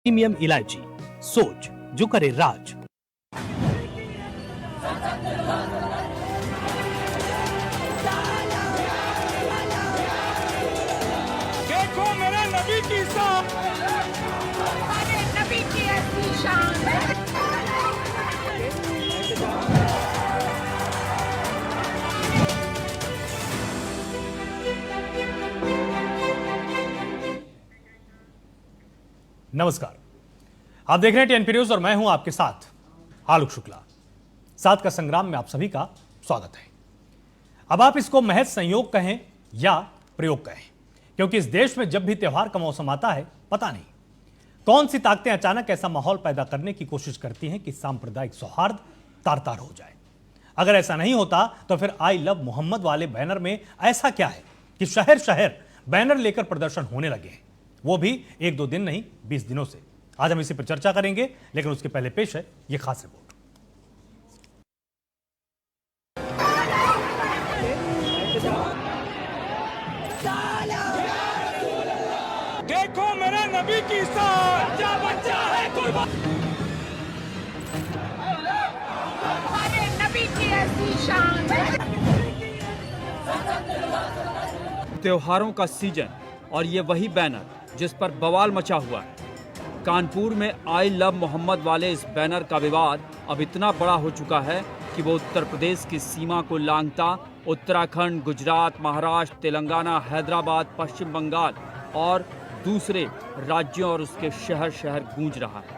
Premium elaichi, सोच जो करे राज। देखो मेरे नबी की शान, हमारे नबी की ऐसी शान है। नमस्कार, आप देख रहे हैं टीएनपी न्यूज और मैं हूं आपके साथ आलोक शुक्ला। साथ का संग्राम में आप सभी का स्वागत है। अब आप इसको महज संयोग कहें या प्रयोग कहें, क्योंकि इस देश में जब भी त्योहार का मौसम आता है, पता नहीं कौन सी ताकतें अचानक ऐसा माहौल पैदा करने की कोशिश करती हैं कि सांप्रदायिक सौहार्द तार तार हो जाए। अगर ऐसा नहीं होता तो फिर आई लव मोहम्मद वाले बैनर में ऐसा क्या है कि शहर शहर बैनर लेकर प्रदर्शन होने लगे हैं, वो भी एक दो दिन नहीं 20 दिनों से। आज हम इसी पर चर्चा करेंगे, लेकिन उसके पहले पेश है ये खास रिपोर्ट। देखो मेरे नबी की शान, बच्चा बच्चा है कुर्बान। हमारे नबी की ऐसी शान है। त्योहारों का सीजन और ये वही बैनर जिस पर बवाल मचा हुआ है। कानपुर में आई लव मोहम्मद वाले इस बैनर का विवाद अब इतना बड़ा हो चुका है कि वो उत्तर प्रदेश की सीमा को लांघता उत्तराखंड, गुजरात, महाराष्ट्र, तेलंगाना, हैदराबाद, पश्चिम बंगाल और दूसरे राज्यों और उसके शहर शहर गूंज रहा है।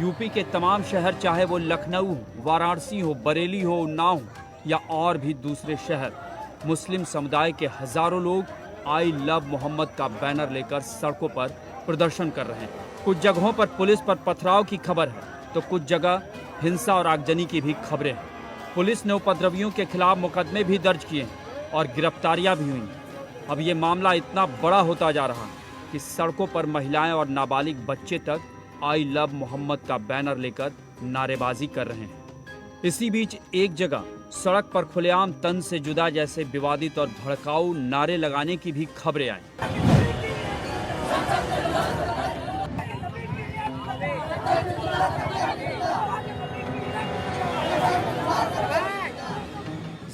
यूपी के तमाम शहर, चाहे वो लखनऊ हो, वाराणसी हो, बरेली हो, उन्नाव हो या और भी दूसरे शहर, मुस्लिम समुदाय के हजारों लोग आई लव मोहम्मद का बैनर लेकर सड़कों पर प्रदर्शन कर रहे हैं। कुछ जगहों पर पुलिस पर पथराव की खबर है तो कुछ जगह हिंसा और आगजनी की भी खबरें हैं। पुलिस ने उपद्रवियों के खिलाफ मुकदमे भी दर्ज किए हैं और गिरफ्तारियां भी हुई हैं। अब ये मामला इतना बड़ा होता जा रहा है कि सड़कों पर महिलाएं और नाबालिग बच्चे तक आई लव मोहम्मद का बैनर लेकर नारेबाजी कर रहे हैं। इसी बीच एक जगह सड़क पर खुलेआम तन से जुदा जैसे विवादित और भड़काऊ नारे लगाने की भी खबरें आई।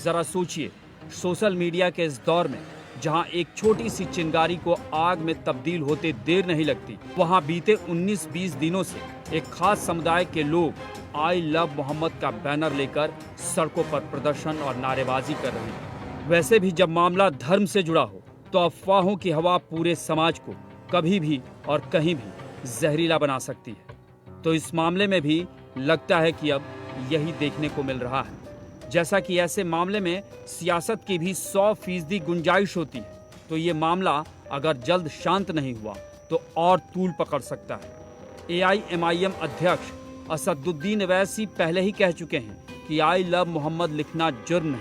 जरा सोचिए, सोशल मीडिया के इस दौर में जहां एक छोटी सी चिंगारी को आग में तब्दील होते देर नहीं लगती, वहां बीते 19-20 दिनों से एक खास समुदाय के लोग आई लव मोहम्मद का बैनर लेकर सड़कों पर प्रदर्शन और नारेबाजी कर रहे हैं। वैसे भी जब मामला धर्म से जुड़ा हो तो अफवाहों की हवा पूरे समाज को कभी भी और कहीं भी जहरीला बना सकती है। तो इस मामले में भी लगता है कि अब यही देखने को मिल रहा है। जैसा कि ऐसे मामले में सियासत की भी 100% गुंजाइश होती है, तो ये मामला अगर जल्द शांत नहीं हुआ तो और तूल पकड़ सकता है। AIMIM अध्यक्ष असदुद्दीन अवैसी पहले ही कह चुके हैं कि आई लव मोहम्मद लिखना जुर्म है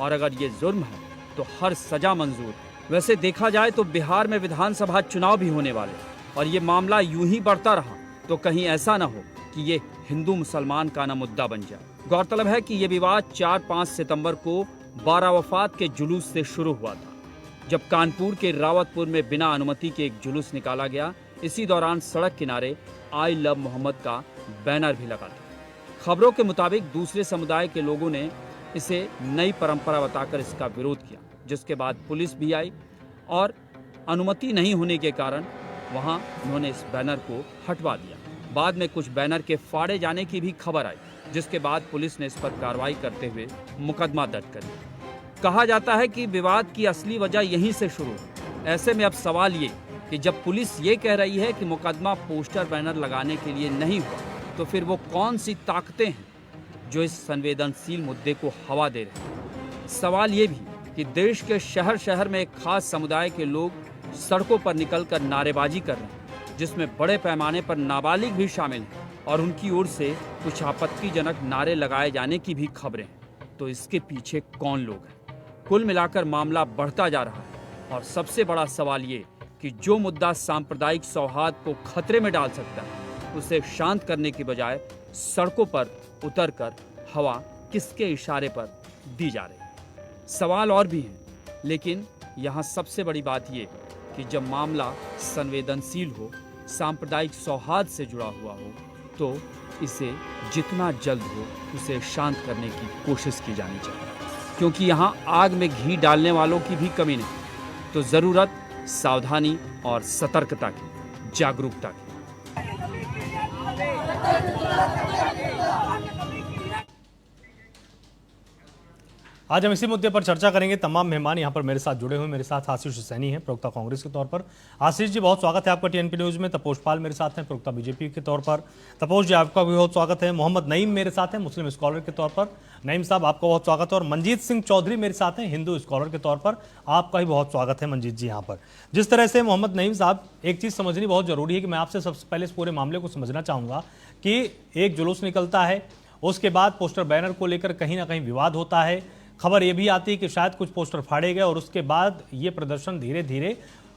और अगर ये जुर्म है तो हर सजा मंजूर है। वैसे देखा जाए तो बिहार में विधानसभा चुनाव भी होने वाले और ये मामला यूं ही बढ़ता रहा तो कहीं ऐसा ना हो कि ये हिंदू मुसलमान का ना मुद्दा बन जाए। गौरतलब है कि ये विवाद 4-5 सितंबर को बारावफात के जुलूस से शुरू हुआ था, जब कानपुर के रावतपुर में बिना अनुमति के एक जुलूस निकाला गया। इसी दौरान सड़क किनारे आई लव मोहम्मद का बैनर भी लगा था। खबरों के मुताबिक दूसरे समुदाय के लोगों ने इसे नई परंपरा बताकर इसका विरोध किया, जिसके बाद पुलिस भी आई और अनुमति नहीं होने के कारण वहां उन्होंने इस बैनर को हटवा दिया। बाद में कुछ बैनर के फाड़े जाने की भी खबर आई, जिसके बाद पुलिस ने इस पर कार्रवाई करते हुए मुकदमा दर्ज कर लिया। कहा जाता है कि विवाद की असली वजह यहीं से शुरू हुई। ऐसे में अब सवाल ये कि जब पुलिस ये कह रही है कि मुकदमा पोस्टर बैनर लगाने के लिए नहीं हुआ, तो फिर वो कौन सी ताकतें हैं जो इस संवेदनशील मुद्दे को हवा दे रहे हैं। सवाल ये भी कि देश के शहर शहर में एक खास समुदाय के लोग सड़कों पर निकलकर नारेबाजी कर रहे हैं, जिसमें बड़े पैमाने पर नाबालिग भी शामिल हैं और उनकी ओर से कुछ आपत्तिजनक नारे लगाए जाने की भी खबरें हैं। तो इसके पीछे कौन लोग हैं? कुल मिलाकर मामला बढ़ता जा रहा है और सबसे बड़ा सवाल ये कि जो मुद्दा सांप्रदायिक सौहार्द को खतरे में डाल सकता है, उसे शांत करने की बजाय सड़कों पर उतरकर हवा किसके इशारे पर दी जा रही है। सवाल और भी हैं, लेकिन यहाँ सबसे बड़ी बात ये कि जब मामला संवेदनशील हो सांप्रदायिक सौहार्द से जुड़ा हुआ हो तो इसे जितना जल्द हो उसे शांत करने की कोशिश की जानी चाहिए, क्योंकि यहाँ आग में घी डालने वालों की भी कमी नहीं। तो ज़रूरत सावधानी और सतर्कता की, जागरूकता की। आज हम इसी मुद्दे पर चर्चा करेंगे। तमाम मेहमान यहाँ पर मेरे साथ जुड़े हुए। मेरे साथ आशीष सैनी हैं, प्रवक्ता कांग्रेस के तौर पर। आशीष जी, बहुत स्वागत है आपका टीएनपी न्यूज में। तपोष पाल मेरे साथ हैं, प्रवक्ता बीजेपी के तौर पर। तपोष जी, आपका भी बहुत स्वागत है। मोहम्मद नईम मेरे साथ हैं, मुस्लिम स्कॉलर के तौर पर। नईम साहब, आपका बहुत स्वागत है। और मंजीत सिंह चौधरी मेरे साथ हैं, हिंदू स्कॉलर के तौर पर। आपका भी बहुत स्वागत है मंजीत जी यहाँ पर। जिस तरह से मोहम्मद नईम साहब, एक चीज़ समझनी बहुत जरूरी है कि मैं आपसे सबसे पहले इस पूरे मामले को समझना चाहूँगा कि एक जुलूस निकलता है, उसके बाद पोस्टर बैनर को लेकर कहीं ना कहीं विवाद होता है। खबर यह भी आती है कि शायद कुछ पोस्टर फाड़े गए और उसके बाद ये प्रदर्शन धीरे धीरे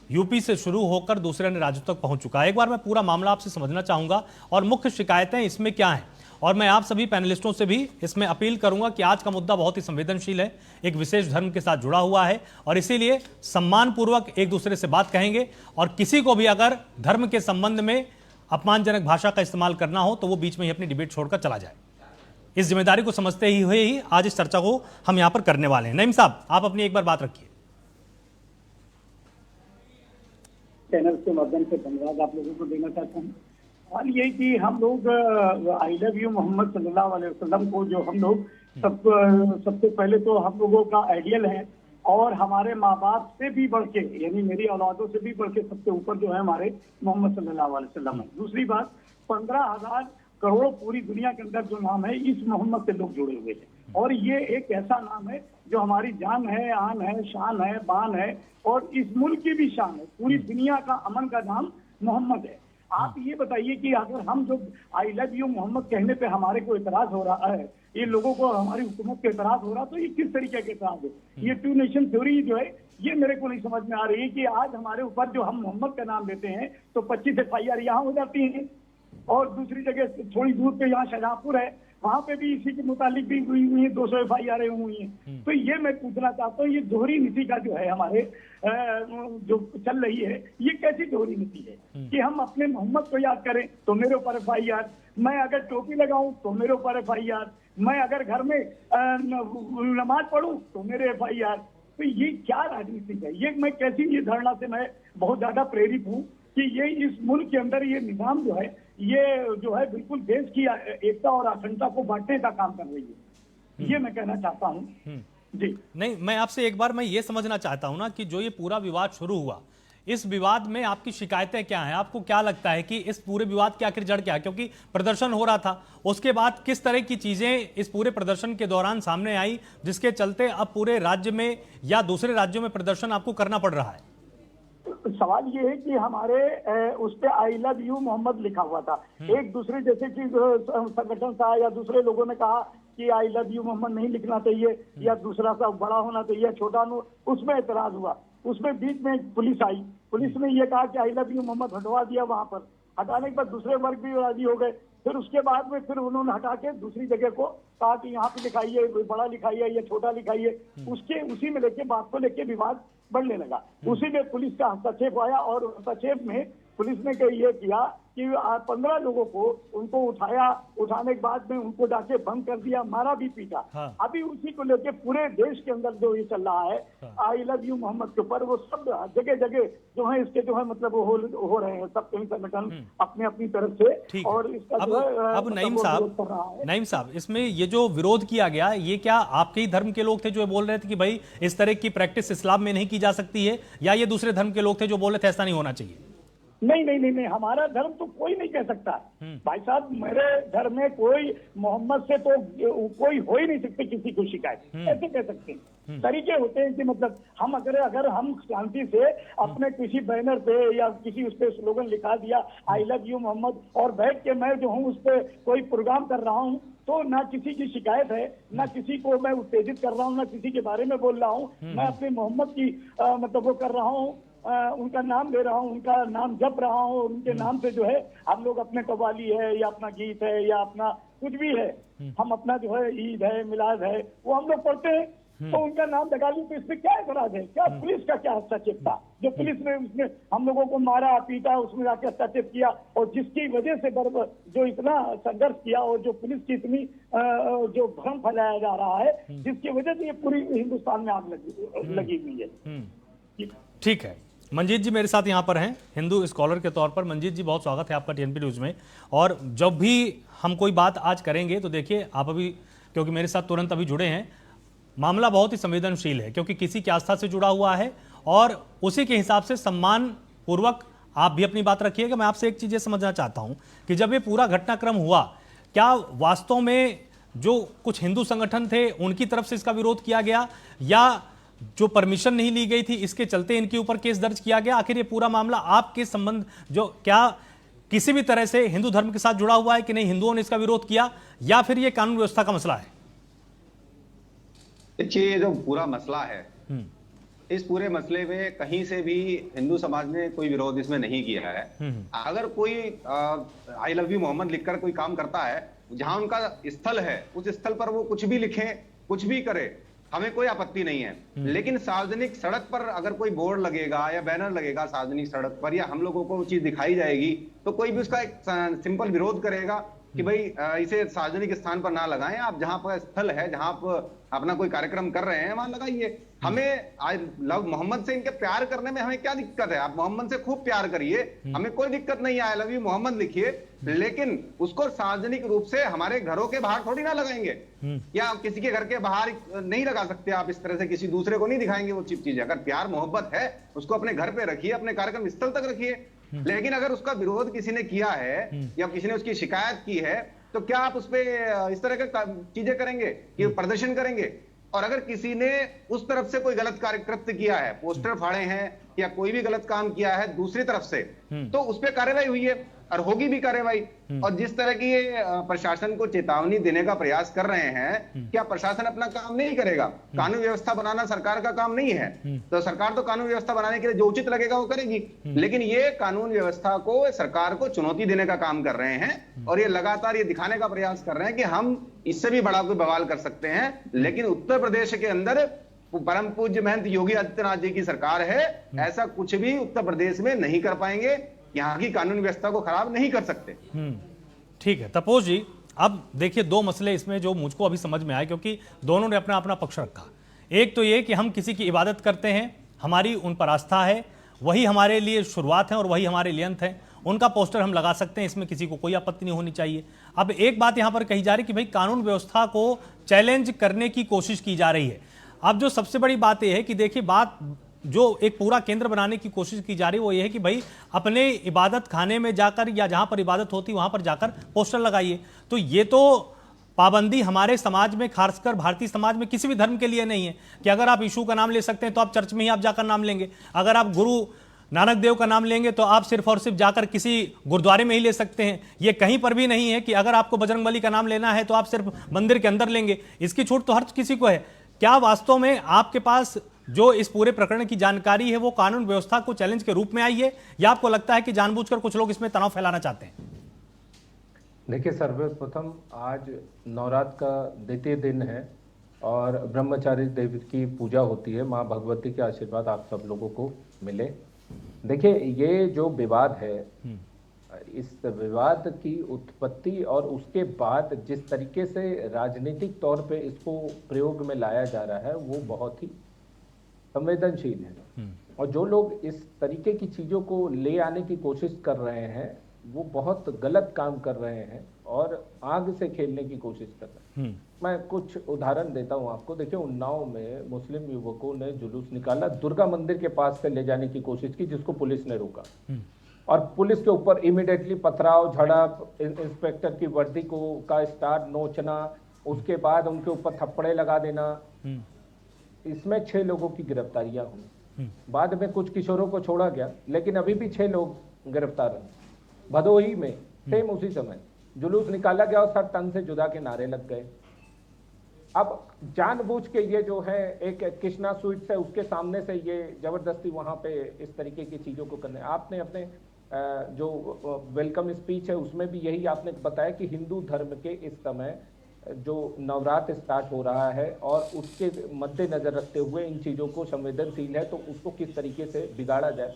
यूपी से शुरू होकर दूसरे अन्य राज्यों तक पहुंच चुका है। एक बार मैं पूरा मामला आपसे समझना चाहूंगा और मुख्य शिकायतें इसमें क्या हैं। और मैं आप सभी पैनलिस्टों से भी इसमें अपील करूंगा कि आज का मुद्दा बहुत ही संवेदनशील है, एक विशेष धर्म के साथ जुड़ा हुआ है और इसीलिए सम्मानपूर्वक एक दूसरे से बात कहेंगे। और किसी को भी अगर धर्म के संबंध में अपमानजनक भाषा का इस्तेमाल करना हो तो वो बीच में ही अपनी डिबेट छोड़कर चला जाए। इस जिम्मेदारी को समझते ही हुए ही आज इस चर्चा को हम यहां पर करने वाले हैं। नईम साहब, आप अपनी एक बार बात रखिए। चैनल के माध्यम से धन्यवाद आप लोगों को देना चाहता हूँ। और ये कि हम लोग आई लव यू मोहम्मद सल्लल्लाहु अलैहि वसल्लम को जो हम लोग सबसे पहले तो हम लोगों का आइडियल है और हमारे माँ बाप से भी बढ़ के, यानी मेरी औलादों से भी बढ़ के सबसे ऊपर जो है हमारे मोहम्मद सल्लल्लाहु अलैहि वसल्लम है। दूसरी बात, 15,000 करोड़ पूरी दुनिया के अंदर जो नाम है इस मोहम्मद से लोग जुड़े हुए हैं और ये एक ऐसा नाम है जो हमारी जान है, आन है, शान है, बान है और इस मुल्क की भी शान है। पूरी दुनिया का अमन का नाम मोहम्मद है। आप ये बताइए कि अगर हम जो आई लव यू मोहम्मद कहने पे हमारे को इतराज हो रहा है, ये लोगों को हमारी हुकूमत के इतराज हो रहा, तो ये किस तरीके के इतराज है? ये टू नेशन थ्योरी जो है ये मेरे को नहीं समझ में आ रही है कि आज हमारे ऊपर जो हम मोहम्मद का नाम लेते हैं तो 25 FIR यहाँ हो जाती है और दूसरी जगह थोड़ी दूर पे यहाँ शाहजहांपुर है, वहां पे भी इसी के मुतालिक भी हुई है, 200 FIR हुई हैं। तो ये मैं पूछना चाहता हूँ, ये दोहरी नीति का जो है हमारे जो चल रही है, ये कैसी दोहरी नीति है कि हम अपने मोहम्मद को याद करें तो मेरे ऊपर FIR, मैं अगर टोपी लगाऊं तो मेरे ऊपर FIR, मैं अगर घर में नमाज पढ़ूं तो मेरे FIR। तो ये क्या राजनीति है? ये मैं कैसी, ये धारणा से मैं बहुत ज्यादा प्रेरित हूँ कि ये इस मुल्क के अंदर ये निजाम जो है ये जो है बिल्कुल देश की एकता और अखंडता को बांटने का काम कर रही है। ये मैं कहना चाहता हूँ जी। नहीं, मैं आपसे एक बार मैं ये समझना चाहता हूं ना कि जो ये पूरा विवाद शुरू हुआ, इस विवाद में आपकी शिकायतें क्या हैं? आपको क्या लगता है कि इस पूरे विवाद की आखिर जड़ क्या है? क्योंकि प्रदर्शन हो रहा था, उसके बाद किस तरह की चीजें इस पूरे प्रदर्शन के दौरान सामने आई जिसके चलते अब पूरे राज्य में या दूसरे राज्यों में प्रदर्शन आपको करना पड़ रहा है? सवाल ये है कि हमारे उस पे आई लव यू मोहम्मद लिखा हुआ था। एक दूसरे जैसे कि संगठन था या दूसरे लोगों ने कहा कि आई लव यू मोहम्मद नहीं लिखना चाहिए या दूसरा सा बड़ा होना चाहिए, छोटा नो, उसमें एतराज हुआ। उसमें बीच में पुलिस आई, पुलिस ने ये कहा कि आई लव यू मोहम्मद हटवा दिया। वहां पर हटाने के बाद दूसरे वर्ग भी राजी हो गए। फिर उसके बाद में फिर उन्होंने हटा के दूसरी जगह को कहा कि यहाँ पे लिखाइए, बड़ा लिखाइए या छोटा लिखाइए। उसी में लेके बात को लेके विवाद बढ़ने लगा। उसी में पुलिस का हस्तक्षेप आया और हस्तक्षेप में पुलिस ने ये किया कि 15 लोगों को उनको उठाया, उठाने के बाद में उनको जाके बंद कर दिया, मारा भी पीटा। हाँ। अभी उसी को लेके पूरे देश के अंदर जो ये चल रहा है आई लव यू मोहम्मद के ऊपर, वो सब जगह जगह जो है इसके जो है मतलब हो रहे हैं सब कई संगठन अपने अपनी तरफ से। और इसका अब नईम साहब, इसमें ये जो विरोध किया गया, ये क्या आपके ही धर्म के लोग थे जो बोल रहे थे कि भाई इस तरह की प्रैक्टिस इस्लाम में नहीं की जा सकती है, या ये दूसरे धर्म के लोग थे जो बोल रहे थे ऐसा नहीं होना चाहिए? नहीं, हमारा धर्म तो कोई नहीं कह सकता भाई साहब। मेरे धर्म में कोई मोहम्मद से तो कोई हो ही नहीं सकते किसी को शिकायत, ऐसे कह सकते हैं। तरीके होते हैं कि मतलब हम अगर हम शांति से अपने किसी बैनर पे या किसी उस पे स्लोगन लिखा दिया आई लव यू मोहम्मद और बैठ के मैं जो हूँ उस पे कोई प्रोग्राम कर रहा हूँ, तो ना किसी की शिकायत है, ना किसी को मैं उत्तेजित कर रहा हूँ, ना किसी के बारे में बोल रहा हूँ। मैं अपने मोहम्मद की मतलब वो कर रहा हूँ, उनका नाम ले रहा हूँ, उनका नाम जप रहा हूँ। उनके नाम से जो है हम लोग अपने कव्वाली है या अपना गीत है या अपना कुछ भी है, हम अपना जो है ईद है, मिलाद है, वो हम लोग पढ़ते हैं। तो उनका नाम लगा ली, तो इसमें क्या ऐतराज है? क्या पुलिस का क्या हस्तक्षेप था? जो पुलिस ने उसमें हम लोगों को मारा पीटा, उसमें जाके हस्तक्षेप किया, और जिसकी वजह से जो इतना संघर्ष किया, और जो पुलिस की इतनी जो भ्रम फैलाया जा रहा है, जिसकी वजह से ये पूरी हिंदुस्तान में आग लगी हुई है। ठीक है, मंजीत जी मेरे साथ यहाँ पर हैं, हिंदू स्कॉलर के तौर पर। मंजीत जी, बहुत स्वागत है आपका टीएनपी न्यूज़ में। और जब भी हम कोई बात आज करेंगे तो देखिए, आप अभी क्योंकि मेरे साथ तुरंत अभी जुड़े हैं, मामला बहुत ही संवेदनशील है, क्योंकि किसी की आस्था से जुड़ा हुआ है, और उसी के हिसाब से सम्मान पूर्वक आप भी अपनी बात रखिएगा। मैं आपसे एक चीज़ ये समझना चाहता हूँ कि जब ये पूरा घटनाक्रम हुआ, क्या वास्तव में जो कुछ हिंदू संगठन थे उनकी तरफ से इसका विरोध किया गया, या जो परमिशन नहीं ली गई थी इसके चलते इनके ऊपर केस दर्ज किया गया? आखिर ये पूरा मामला आपके संबंध जो क्या किसी भी तरह से हिंदू धर्म के साथ जुड़ा हुआ है कि नहीं, हिंदुओं ने इसका विरोध किया, या फिर ये कानून व्यवस्था का मसला है? देखिए, ये जो पूरा मसला है, इस पूरे मसले में कहीं से भी हिंदू समाज ने कोई विरोध इसमें नहीं किया है। अगर कोई आई लव यू मोहम्मद लिखकर कोई काम करता है, जहां उनका स्थल है, उस स्थल पर वो कुछ भी लिखे, कुछ भी करे, हमें कोई आपत्ति नहीं है। लेकिन सार्वजनिक सड़क पर अगर कोई बोर्ड लगेगा या बैनर लगेगा सार्वजनिक सड़क पर, या हम लोगों को वो चीज दिखाई जाएगी, तो कोई भी उसका एक सिंपल विरोध करेगा कि भाई इसे सार्वजनिक स्थान पर ना लगाएं, आप जहां पर स्थल है, जहां आप अपना कोई कार्यक्रम कर रहे हैं, वहां लगाइए। हमें आई लव मोहम्मद से इनके प्यार करने में हमें क्या दिक्कत है? आप मोहम्मद से खूब प्यार करिए, हमें कोई दिक्कत नहीं है, आई लव यू मोहम्मद लिखिए, लेकिन उसको सार्वजनिक रूप से हमारे घरों के बाहर थोड़ी ना लगाएंगे, या किसी के घर के बाहर नहीं लगा सकते आप। इस तरह से किसी दूसरे को नहीं दिखाएंगे वो चीज। अगर प्यार मोहब्बत है, उसको अपने घर पे रखिए, अपने कार्यक्रम स्थल तक रखिए। लेकिन अगर उसका विरोध किसी ने किया है या किसी ने उसकी शिकायत की है, तो क्या आप उस पर इस तरह की चीजें करेंगे कि प्रदर्शन करेंगे? और अगर किसी ने उस तरफ से कोई गलत कार्य कृत्य किया है, पोस्टर फाड़े हैं या कोई भी गलत काम किया है दूसरी तरफ से, तो उस पर कार्रवाई हुई है और होगी भी कार्रवाई। और जिस तरह की ये प्रशासन को चेतावनी देने का प्रयास कर रहे हैं, क्या प्रशासन अपना काम नहीं करेगा? कानून व्यवस्था बनाना सरकार का काम नहीं है, तो सरकार तो कानून व्यवस्था बनाने के लिए जो उचित लगेगा वो करेगी। लेकिन ये कानून व्यवस्था को, सरकार को चुनौती देने का काम कर रहे हैं, और ये लगातार ये दिखाने का प्रयास कर रहे हैं कि हम इससे भी बड़ा कोई बवाल कर सकते हैं। लेकिन उत्तर प्रदेश के अंदर परम पूज्य महंत योगी आदित्यनाथ जी की सरकार है, ऐसा कुछ भी उत्तर प्रदेश में नहीं कर पाएंगे, यहाँ की कानून व्यवस्था को खराब नहीं कर सकते। ठीक है तपोज जी, अब देखिए दो मसले इसमें जो मुझको अभी समझ में आए, क्योंकि दोनों ने अपना अपना पक्ष रखा। एक तो ये कि हम किसी की इबादत करते हैं, हमारी उन पर आस्था है, वही हमारे लिए शुरुआत है और वही हमारे लिए अंत है, उनका पोस्टर हम लगा सकते हैं, इसमें किसी को कोई आपत्ति नहीं होनी चाहिए। अब एक बात यहां पर कही जा रही कि भाई कानून व्यवस्था को चैलेंज करने की कोशिश की जा रही है। अब जो सबसे बड़ी बात यह है कि देखिए, बात जो एक पूरा केंद्र बनाने की कोशिश की जा रही है वो ये है कि भाई अपने इबादत खाने में जाकर या जहां पर इबादत होती वहां पर जाकर पोस्टर लगाइए। तो ये तो पाबंदी हमारे समाज में, खासकर भारतीय समाज में, किसी भी धर्म के लिए नहीं है कि अगर आप यीशु का नाम ले सकते हैं तो आप चर्च में ही आप जाकर नाम लेंगे, अगर आप गुरु नानक देव का नाम लेंगे तो आप सिर्फ और सिर्फ जाकर किसी गुरुद्वारे में ही ले सकते हैं। ये कहीं पर भी नहीं है कि अगर आपको बजरंगबली का नाम लेना है तो आप सिर्फ मंदिर के अंदर लेंगे। इसकी छूट तो हर किसी को है। क्या वास्तव में आपके पास जो इस पूरे प्रकरण की जानकारी है वो कानून व्यवस्था को चैलेंज के रूप में आई है, या आपको लगता है कि जानबूझकर कुछ लोग इसमें तनाव फैलाना चाहते हैं? देखिए, सर्वप्रथम आज नवरात्र का द्वितीय दिन है और ब्रह्मचारी देवी की पूजा होती है। माँ भगवती के आशीर्वाद आप सब लोगों को मिले। देखिए, ये जो विवाद है, इस विवाद की उत्पत्ति और उसके बाद जिस तरीके से राजनीतिक तौर पे इसको प्रयोग में लाया जा रहा है वो बहुत ही संवेदनशील है। और जो लोग इस तरीके की चीजों को ले आने की कोशिश कर रहे हैं वो बहुत गलत काम कर रहे हैं और आग से खेलने की कोशिश कर रहे हैं। मैं कुछ उदाहरण देता हूं आपको। देखिए, उन्नाव में मुस्लिम युवकों ने जुलूस निकाला, दुर्गा मंदिर के पास से ले जाने की कोशिश की, जिसको पुलिस ने रोका और पुलिस के ऊपर इमीडिएटली पथराव, झड़प, इंस्पेक्टर की वर्दी को का स्टार नोचना, उसके बाद उनके ऊपर थप्पड़े लगा देना। इसमें 6 लोगों की गिरफ्तारियां हुई। बाद में कुछ किशोरों को छोड़ा गया, लेकिन अभी भी 6 लोग गिरफ्तार हैं। भदोही में सेम उसी समय जुलूस निकाला गया और सर तन से जुदा के नारे लग गए। अब जानबूझ के ये जो है एक कृष्णा स्वीट्स है उसके सामने से ये जबरदस्ती वहां पे इस तरीके की चीजों को करने। आपने अपने जो वेलकम स्पीच है उसमें भी यही आपने बताया कि हिंदू धर्म के इस समय जो नवरात्र स्टार्ट हो रहा है और उसके मद्देनजर रखते हुए इन चीज़ों को संवेदनशील है तो उसको किस तरीके से बिगाड़ा जाए,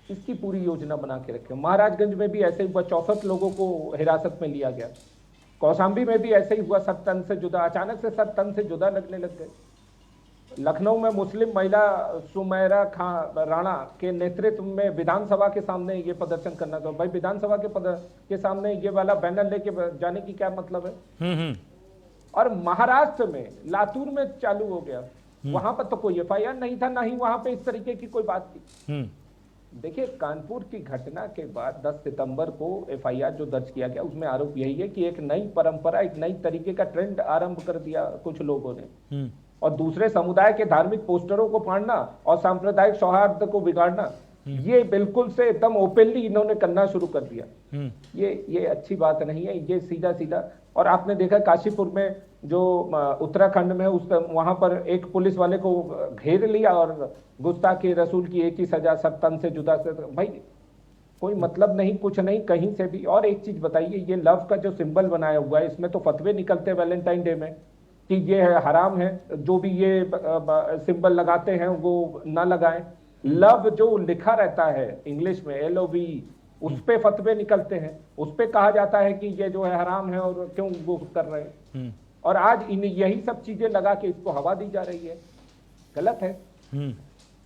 इसकी पूरी योजना बना के रखे। महाराजगंज में भी ऐसे ही हुआ, 64 लोगों को हिरासत में लिया गया। कौशाम्बी में भी ऐसे ही हुआ, सर तन से जुदा, अचानक से सर तन से जुदा लगने लग गए। लखनऊ में मुस्लिम महिला सुमैरा खान राणा के नेतृत्व में विधानसभा के सामने ये प्रदर्शन करना था। भाई विधानसभा के सामने ये वाला बैनर लेके जाने की क्या मतलब है? और महाराष्ट्र में लातूर में चालू हो गया, वहां पर तो कोई एफआईआर नहीं था, ना ही वहां पे इस तरीके की कोई बात थी। देखिए कानपुर की घटना के बाद 10 सितंबर को एफआईआर जो दर्ज किया गया उसमें आरोप यही है कि एक नई परंपरा, एक नई तरीके का ट्रेंड आरंभ कर दिया कुछ लोगों ने, और दूसरे समुदाय के धार्मिक पोस्टरों को फाड़ना और सांप्रदायिक सौहार्द को बिगाड़ना, ये बिल्कुल से एकदम ओपनली इन्होंने करना शुरू कर दिया। ये अच्छी बात नहीं है, ये सीधा सीधा। और आपने देखा काशीपुर में जो उत्तराखंड में वहां पर एक पुलिस वाले को घेर लिया और गुस्ताखी रसूल की एक ही सजा, सब तन से जुदा से। भाई कोई मतलब नहीं, कुछ नहीं कहीं से भी। और एक चीज बताइए, ये लव का जो सिंबल बनाया हुआ है इसमें तो फतवे निकलते हैं वैलेंटाइन डे में कि ये है हराम है, जो भी ये सिंबल लगाते हैं वो ना लगाएं। लव जो लिखा रहता है इंग्लिश में LOVE, उस पे फतवे निकलते हैं, उस पे कहा जाता है कि ये जो है हराम है और क्यों वो कर रहे हैं। और आज यही सब चीजें लगा के इसको हवा दी जा रही है, गलत है।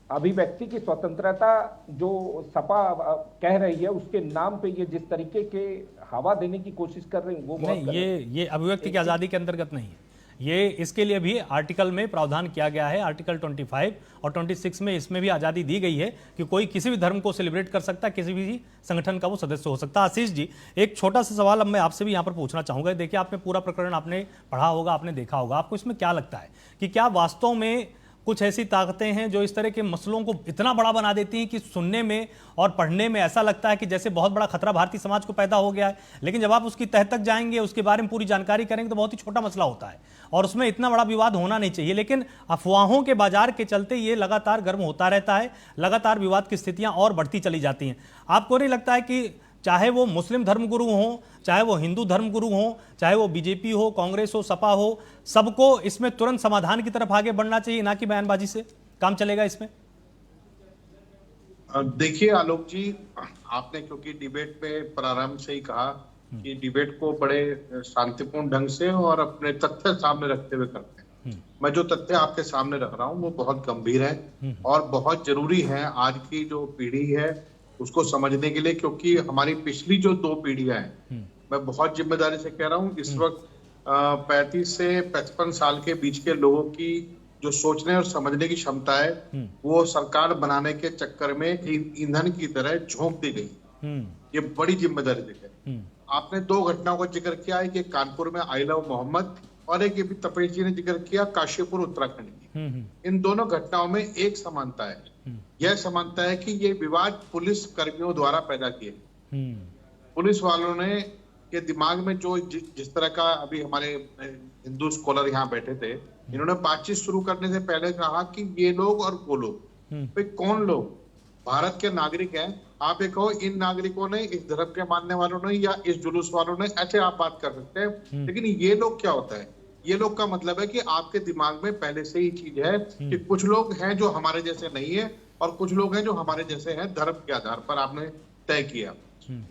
अभिव्यक्ति की स्वतंत्रता जो सपा कह रही है उसके नाम पे ये जिस तरीके के हवा देने की कोशिश कर रहे हैं वो बहुत नहीं, ये अभिव्यक्ति की आजादी के अंतर्गत नहीं है। ये इसके लिए भी आर्टिकल में प्रावधान किया गया है, आर्टिकल 25 और 26 में इसमें भी आज़ादी दी गई है कि कोई किसी भी धर्म को सेलिब्रेट कर सकता है, किसी भी संगठन का वो सदस्य हो सकता है। आशीष जी, एक छोटा सा सवाल अब मैं आपसे भी यहाँ पर पूछना चाहूँगा। देखिए आपने पूरा प्रकरण आपने पढ़ा होगा, आपने देखा होगा, आपको इसमें क्या लगता है कि क्या वास्तव में कुछ ऐसी ताकतें हैं जो इस तरह के मसलों को इतना बड़ा बना देती हैं कि सुनने में और पढ़ने में ऐसा लगता है कि जैसे बहुत बड़ा खतरा भारतीय समाज को पैदा हो गया है, लेकिन जब आप उसकी तह तक जाएंगे, उसके बारे में पूरी जानकारी करेंगे तो बहुत ही छोटा मसला होता है और उसमें इतना बड़ा विवाद होना नहीं चाहिए। लेकिन अफवाहों के बाजार के चलते ये लगातार गर्म होता रहता है, लगातार विवाद की स्थितियां और बढ़ती चली जाती हैं। आपको नहीं लगता है कि चाहे वो मुस्लिम धर्मगुरु हों, चाहे वो हिंदू धर्मगुरु हों, चाहे वो बीजेपी हो, कांग्रेस हो, सपा हो, सबको इसमें तुरंत समाधान की तरफ आगे बढ़ना चाहिए, ना कि बयानबाजी से काम चलेगा इसमें? देखिए आलोक जी, आपने क्योंकि डिबेट में प्रारंभ से ही कहा कि डिबेट को बड़े शांतिपूर्ण ढंग से और अपने तथ्य सामने रखते हुए करते हैं। मैं जो तथ्य आपके सामने रख रहा हूँ वो बहुत गंभीर है और बहुत जरूरी है आज की जो पीढ़ी है उसको समझने के लिए, क्योंकि हमारी पिछली जो 2 पीढ़ियां हैं, मैं बहुत जिम्मेदारी से कह रहा हूँ, इस वक्त 35 से 55 साल के बीच के लोगों की जो सोचने और समझने की क्षमता है वो सरकार बनाने के चक्कर में ईंधन की तरह झोंक दी गई। ये बड़ी जिम्मेदारी है। आपने 2 घटनाओं का जिक्र किया है कि कानपुर में आई लव मोहम्मद और एक भी तपेश जी ने जिक्र किया काशीपुर उत्तराखंड की। इन दोनों घटनाओं में एक समानता है, यह समानता है कि ये विवाद पुलिस कर्मियों द्वारा पैदा किए। पुलिस वालों ने के दिमाग में जो जिस तरह का, अभी हमारे हिंदू स्कॉलर यहाँ बैठे थे, इन्होंने बातचीत शुरू करने से पहले कहा कि ये लोग और वो लोग, भाई कौन लोग? भारत के नागरिक हैं। आप ये कहो इन नागरिकों ने, इस धर्म के मानने वालों ने या इस जुलूस वालों ने, ऐसे आप बात कर सकते हैं। लेकिन ये लोग क्या होता है? ये लोग का मतलब है कि आपके दिमाग में पहले से ही चीज है कि कुछ लोग हैं जो हमारे जैसे नहीं है और कुछ लोग हैं जो हमारे जैसे हैं, धर्म के आधार पर आपने तय किया।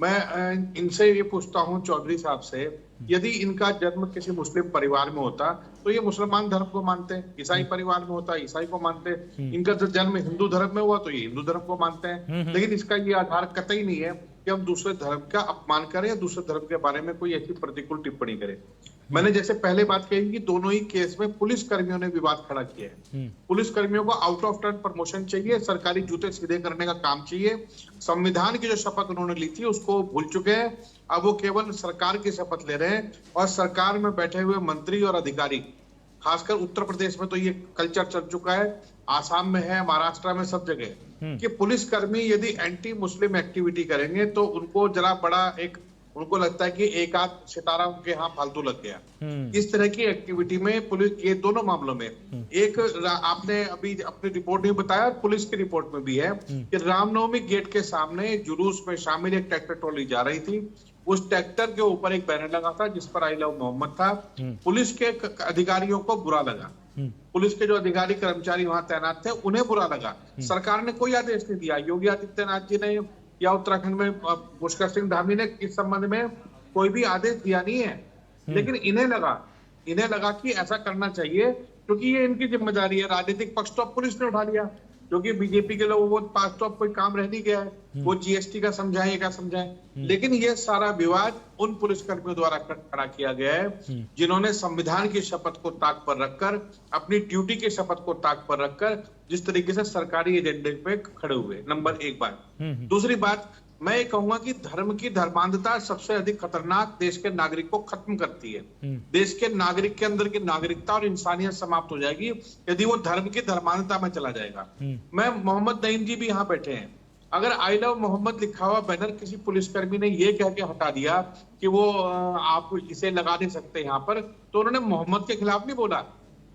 मैं इनसे ये पूछता हूँ चौधरी साहब से, यदि इनका जन्म किसी मुस्लिम परिवार में होता तो ये मुसलमान धर्म को मानते हैं, ईसाई परिवार में होता ईसाई को मानते हैं, इनका जो जन्म हिंदू धर्म में हुआ तो ये हिंदू धर्म को मानते हैं। लेकिन इसका ये आधार कतई नहीं है कि हम दूसरे धर्म का अपमान करें या दूसरे धर्म के बारे में कोई ऐसी प्रतिकूल टिप्पणी करें। मैंने जैसे पहले बात कही कि दोनों ही केस में पुलिस कर्मियों ने विवाद खड़ा किया है। पुलिस कर्मियों को आउट ऑफ टर्न प्रमोशन चाहिए, सरकारी जूते सीधे करने का काम चाहिए। संविधान की जो शपथ उन्होंने ली थी उसको भूल चुके हैं, अब वो केवल सरकार की शपथ ले रहे हैं। और सरकार में बैठे हुए मंत्री और अधिकारी, खासकर उत्तर प्रदेश में तो ये कल्चर चल चुका है, आसाम में है, महाराष्ट्र में, सब जगह, कि पुलिस कर्मी यदि एंटी मुस्लिम एक्टिविटी करेंगे तो उनको जरा बड़ा एक, उनको लगता है कि एक आध सितारा उनके यहाँ फालतू लग गया। इस तरह की एक्टिविटी में पुलिस, ये दोनों मामलों में, एक आपने अभी अपनी रिपोर्ट में बताया, पुलिस की रिपोर्ट में भी है कि रामनवमी गेट के सामने जुलूस में शामिल एक ट्रैक्टर ट्रॉली जा रही थी उस ट्रैक्टर के ऊपर एक बैनर लगा था जिस पर आई लव मोहम्मद था। पुलिस के अधिकारियों को बुरा लगा, पुलिस के जो अधिकारी कर्मचारी वहां तैनात थे उन्हें बुरा लगा। सरकार ने कोई आदेश नहीं दिया, योगी आदित्यनाथ जी ने या उत्तराखंड में पुष्कर सिंह धामी ने इस संबंध में कोई भी आदेश दिया नहीं है। लेकिन इन्हें लगा कि ऐसा करना चाहिए क्योंकि ये इनकी जिम्मेदारी है। राजनीतिक पक्ष तो पुलिस ने उठा लिया, क्योंकि बीजेपी के लोगों के पास तो अब कोई काम रह नहीं गया है, वो जीएसटी का समझाएं क्या समझाएं। लेकिन ये सारा विवाद उन पुलिसकर्मियों द्वारा खड़ा किया गया है जिन्होंने संविधान की शपथ को ताक पर रखकर, अपनी ड्यूटी की शपथ को ताक पर रखकर जिस तरीके से सरकारी एजेंडे पे खड़े हुए। नंबर एक बात। दूसरी बात, मैं ये कहूंगा कि धर्म की धर्मांधता सबसे अधिक खतरनाक देश के नागरिक को खत्म करती है। देश के नागरिक के अंदर की नागरिकता और इंसानियत समाप्त हो जाएगी यदि वो धर्म की धर्मांधता में चला जाएगा। मैं मोहम्मद नईम जी भी यहाँ बैठे हैं, अगर आई लव मोहम्मद लिखा हुआ बैनर किसी पुलिसकर्मी ने ये कह के हटा दिया कि वो आप इसे लगा नहीं सकते यहाँ पर, तो उन्होंने मोहम्मद के खिलाफ नहीं बोला।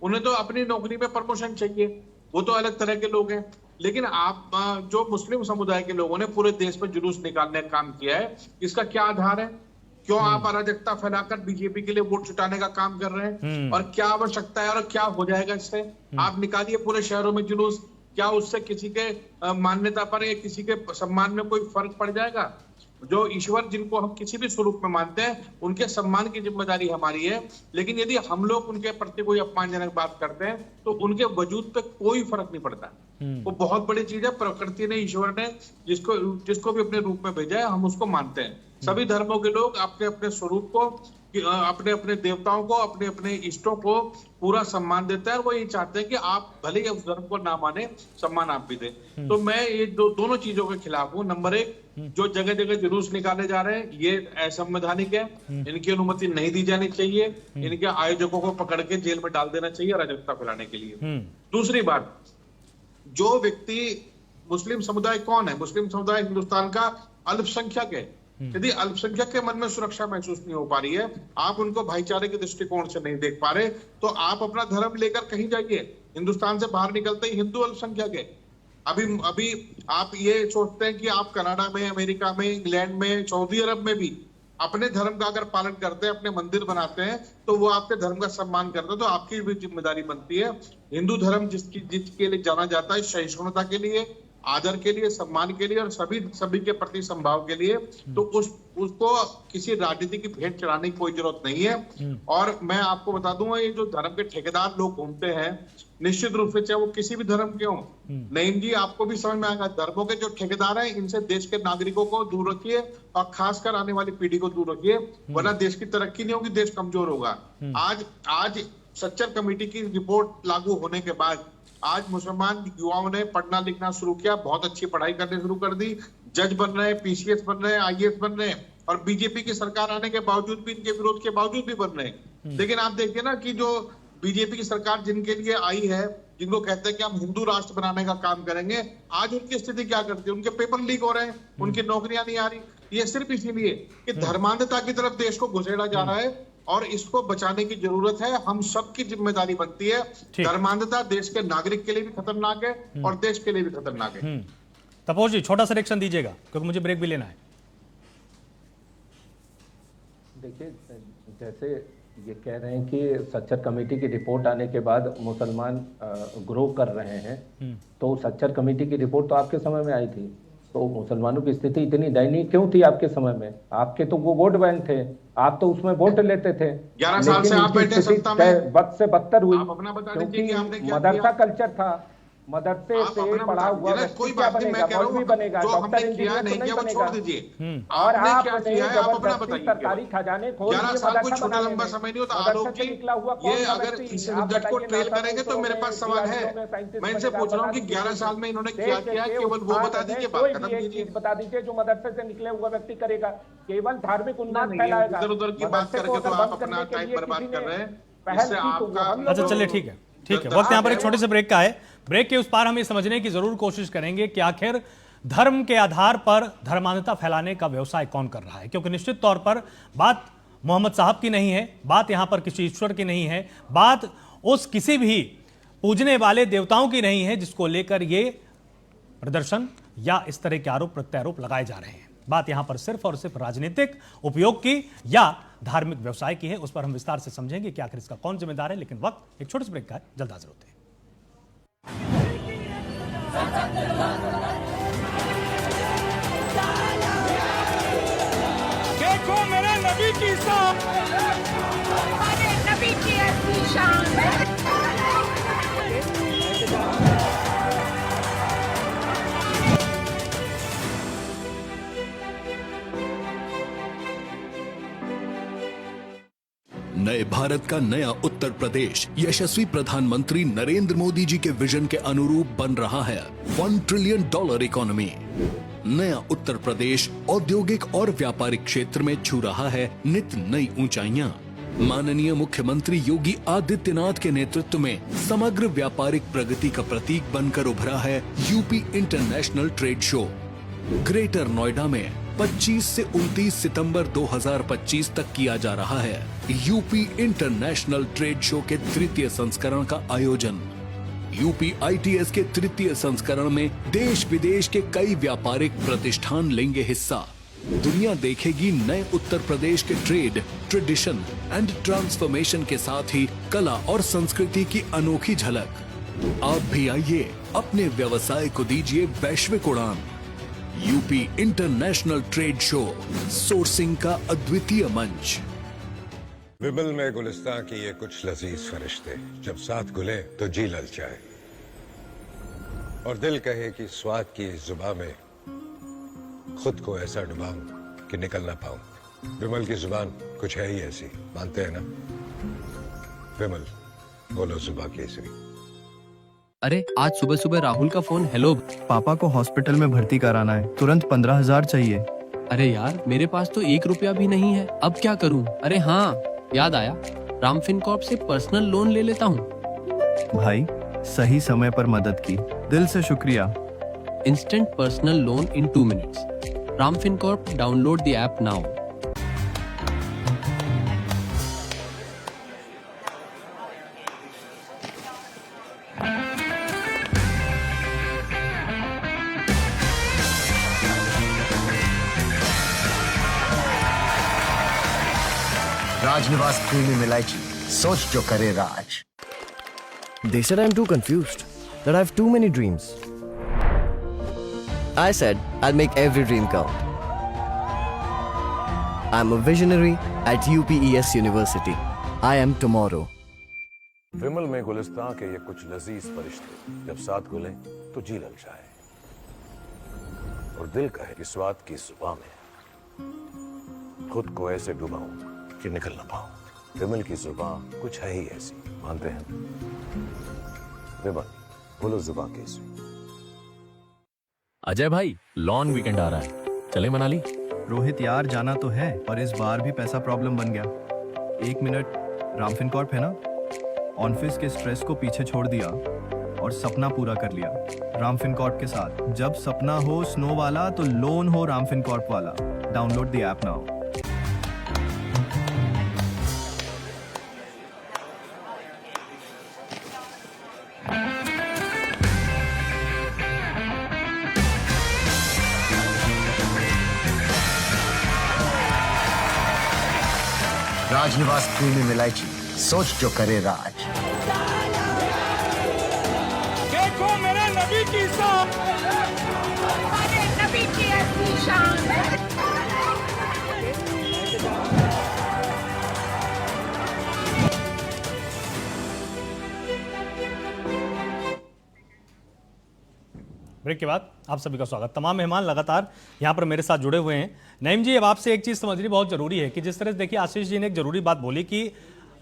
उन्हें तो अपनी नौकरी में प्रमोशन चाहिए, वो तो अलग तरह के लोग हैं। लेकिन आप जो मुस्लिम समुदाय के लोगों ने पूरे देश में जुलूस निकालने का काम किया है, इसका क्या आधार है? क्यों आप अराजकता फैलाकर बीजेपी के लिए वोट जुटाने का काम कर रहे हैं? और क्या आवश्यकता है और क्या हो जाएगा इससे? आप निकालिए पूरे शहरों में जुलूस, क्या उससे किसी के मान्यता पर या किसी के सम्मान में कोई फर्क पड़ जाएगा? जो ईश्वर जिनको हम किसी भी स्वरूप में मानते हैं उनके सम्मान की जिम्मेदारी हमारी है। लेकिन यदि हम लोग उनके प्रति कोई अपमानजनक बात करते हैं तो उनके वजूद पे कोई फर्क नहीं पड़ता। वो बहुत बड़ी चीज है, प्रकृति ने, ईश्वर ने जिसको भी अपने रूप में भेजा है हम उसको मानते हैं। सभी धर्मों के लोग अपने अपने स्वरूप को, अपने अपने देवताओं को, अपने अपने इष्टों को पूरा सम्मान देते हैं और वो ये चाहते हैं कि आप भले ही उस धर्म को ना माने, सम्मान आप भी दें। तो मैं ये दोनों चीजों के खिलाफ हूँ। नंबर एक, जो जगह जगह जुलूस निकाले जा रहे हैं ये असंवैधानिक है, इनकी अनुमति नहीं दी जानी चाहिए, इनके आयोजकों को पकड़ के जेल में डाल देना चाहिए अराजकता फैलाने के लिए। दूसरी बात, जो व्यक्ति, मुस्लिम समुदाय कौन है? मुस्लिम समुदाय हिंदुस्तान का अल्पसंख्यक है। यदि अल्पसंख्यक के मन में सुरक्षा महसूस नहीं हो पा रही है, आप उनको भाईचारे के दृष्टिकोण से नहीं देख पा रहे, तो आप अपना धर्म लेकर कहीं जाइए। हिंदुस्तान से बाहर निकलते ही हिंदू अल्पसंख्यक है। अभी आप ये सोचते हैं कि आप कनाडा में, अमेरिका में, इंग्लैंड में, सऊदी अरब में भी अपने धर्म का अगर पालन करते हैं, अपने मंदिर बनाते हैं, तो वो आपके धर्म का सम्मान करते हैं, तो आपकी भी जिम्मेदारी बनती है। हिंदू धर्म जिसके लिए जाना जाता है सहिष्णुता के लिए, आदर के लिए, सम्मान के लिए और सभी के प्रति संभाव के लिए, तो उसको किसी राजनीति की भेंट चढ़ाने की कोई जरूरत नहीं है। और मैं आपको बता दूंगा, ये जो धर्म के ठेकेदार लोग घूमते हैं, निश्चित रूप से चाहे वो किसी भी धर्म के हों, नईम जी आपको भी समझ में आएगा, धर्मों के जो ठेकेदार हैं इनसे देश के नागरिकों को दूर रखिए और खासकर आने वाली पीढ़ी को दूर रखिए, वरना देश की तरक्की नहीं होगी, देश कमजोर होगा। आज सच्चर कमेटी की रिपोर्ट लागू होने के बाद आज मुसलमान युवाओं ने पढ़ना लिखना शुरू किया, बहुत अच्छी पढ़ाई करनी शुरू कर दी, जज बन रहे हैं, पीसीएस बन रहे हैं, आईएएस बन रहे हैं, और बीजेपी की सरकार आने के बावजूद भी, इनके विरोध के बावजूद भी बन रहे हैं। लेकिन आप देखिए ना कि जो बीजेपी की सरकार जिनके लिए आई है, जिनको कहते हैं कि हम हिंदू राष्ट्र बनाने का काम करेंगे, आज उनकी स्थिति क्या करती है? उनके पेपर लीक हो रहे हैं, उनकी नौकरियां नहीं आ रही। ये सिर्फ इसीलिए कि धर्मांधता की तरफ देश को घुसेड़ा जा रहा है और इसको बचाने की जरूरत है। हम सबकी जिम्मेदारी बनती है। धर्मांधता देश के नागरिक के लिए भी खतरनाक है और देश के लिए भी खतरनाक है। तपोज जी, छोटा सा रिएक्शन दीजिएगा क्योंकि मुझे ब्रेक भी लेना है। देखिए, जैसे ये कह रहे हैं कि सच्चर कमेटी की रिपोर्ट आने के बाद मुसलमान ग्रो कर रहे हैं, तो सच्चर कमेटी की रिपोर्ट तो आपके समय में आई थी, तो मुसलमानों की स्थिति इतनी दयनीय क्यों थी आपके समय में? आपके तो वो वोट बैंक थे, आप तो उसमें वोट लेते थे। 11 साल से आप बैठे सत्ता में, वक्त से बदतर हुई, आप अपना बता दीजिए कि आपने क्या मदरसा कल्चर था, मदरसे से पढ़ा हुआ व्यक्ति क्या बनेगा? मौलवी बनेगा, डॉक्टर, इंजीनियर नहीं बनेगा। और आपने जबरदस्ती सरकारी खजाने खोल दिए मदरसा बनाने में। मदरसे से निकला हुआ कौन ये अगर इस जज को ट्रेल करेंगे तो मेरे पास सवाल है। मैं इनसे पूछ रहा हूँ कि 11 साल में इन्होंने क्या किया, केवल वो बता दीजिए, बात खत्म कीजिए। बता दीजिए जो मदरसे से निकले हुआ व्यक्ति करेगा, केवल धार्मिक उन्माद फैलाएगा। इधर उधर की बात करके तो आप अपना टाइम बर्बाद कर रहे हैं। अच्छा चलिए, ठीक है, ठीक है। वक्त यहाँ पर एक छोटे से ब्रेक का है। ब्रेक के उस पार हम ये समझने की जरूर कोशिश करेंगे कि आखिर धर्म के आधार पर धर्मांधता फैलाने का व्यवसाय कौन कर रहा है, क्योंकि निश्चित तौर पर बात मोहम्मद साहब की नहीं है, बात यहां पर किसी ईश्वर की नहीं है, बात उस किसी भी पूजने वाले देवताओं की नहीं है जिसको लेकर ये प्रदर्शन या इस तरह के आरोप प्रत्यारोप लगाए जा रहे हैं। बात यहां पर सिर्फ और सिर्फ राजनीतिक उपयोग की या धार्मिक व्यवसाय की है, उस पर हम विस्तार से समझेंगे कि आखिर इसका कौन जिम्मेदार है। लेकिन वक्त एक छोटे से ब्रेक का है, जल्द हाजिर होते हैं। देखो मेरे नबी की शान, हमारे नबी की ऐसी शान। नए भारत का नया उत्तर प्रदेश यशस्वी प्रधानमंत्री नरेंद्र मोदी जी के विजन के अनुरूप बन रहा है। $1 ट्रिलियन इकोनॉमी। नया उत्तर प्रदेश औद्योगिक और व्यापारिक क्षेत्र में छू रहा है नित नई ऊंचाइयां। माननीय मुख्यमंत्री योगी आदित्यनाथ के नेतृत्व में समग्र व्यापारिक प्रगति का प्रतीक बनकर उभरा है UP international trade show. Greater Noida में 25 से 29 सितंबर 2025 तक किया जा रहा है यूपी इंटरनेशनल ट्रेड शो के तृतीय संस्करण का आयोजन। यूपी ITS के तृतीय संस्करण में देश विदेश के कई व्यापारिक प्रतिष्ठान लेंगे हिस्सा। दुनिया देखेगी नए उत्तर प्रदेश के ट्रेड, ट्रेडिशन एंड ट्रांसफॉर्मेशन के साथ ही कला और संस्कृति की अनोखी झलक। आप भी आइए, अपने व्यवसाय को दीजिए वैश्विक उड़ान। UP international trade show, sourcing का अद्वितीय मंच। विमल में गुलिस्तां की ये कुछ लजीज फरिश्ते, जब साथ घुले तो जी ललचाए और दिल कहे कि स्वाद की इस जुबां में खुद को ऐसा डुबाऊं कि निकल ना पाऊं। विमल की जुबान कुछ है ही ऐसी, मानते हैं ना? विमल, बोलो जुबां केसरी। अरे आज सुबह सुबह राहुल का फोन। हेलो पापा को हॉस्पिटल में भर्ती कराना है, तुरंत 15,000 चाहिए। अरे यार मेरे पास तो 1 रुपया भी नहीं है, अब क्या करूं? अरे हाँ याद आया, राम फिनकॉर्प से पर्सनल लोन ले लेता हूं। भाई सही समय पर मदद की, दिल से शुक्रिया। Instant personal loan in 2 minutes. Ram Fincorp, download the app now. Rajnivas premium elaichi, सोच जो करे राज। They said I'm too confused, that I have too many dreams. I said I'll make every dream count. I'm a visionary at UPES University. I am tomorrow. विमल में गुलिस्तां के ये कुछ लजीज फरिश्ते, जब साथ घुले तो जी ललचाए और दिल कहे कि स्वाद की जुबां में खुद को ऐसे डुबाऊं कि निकल ना पाऊं। विमल की जुबां कुछ है ही ऐसी, मानते हैं? विमल, बोलो जुबां केसरी। अजय भाई, लॉन्ग वीकेंड आ रहा है, चले मनाली? रोहित यार जाना तो है, और इस बार भी पैसा प्रॉब्लम बन गया। 1 मिनट, राम फिनकॉर्प है ना? ऑफिस के स्ट्रेस को पीछे छोड़ दिया और सपना पूरा कर लिया राम फिनकॉर्प के साथ। जब सपना हो स्नो वाला तो लोन हो राम फिनकॉर्प वाला। Download the app now. Rajnivas premium elaichi, सोच जो करे राज। देखो मेरे नबी की शान, हमारे नबी की ऐसी शान। ब्रेक के बाद आप सभी का स्वागत। तमाम मेहमान लगातार यहाँ पर मेरे साथ जुड़े हुए हैं। नईम जी, अब आपसे एक चीज़ समझनी बहुत ज़रूरी है कि जिस तरह से देखिए आशीष जी ने एक ज़रूरी बात बोली कि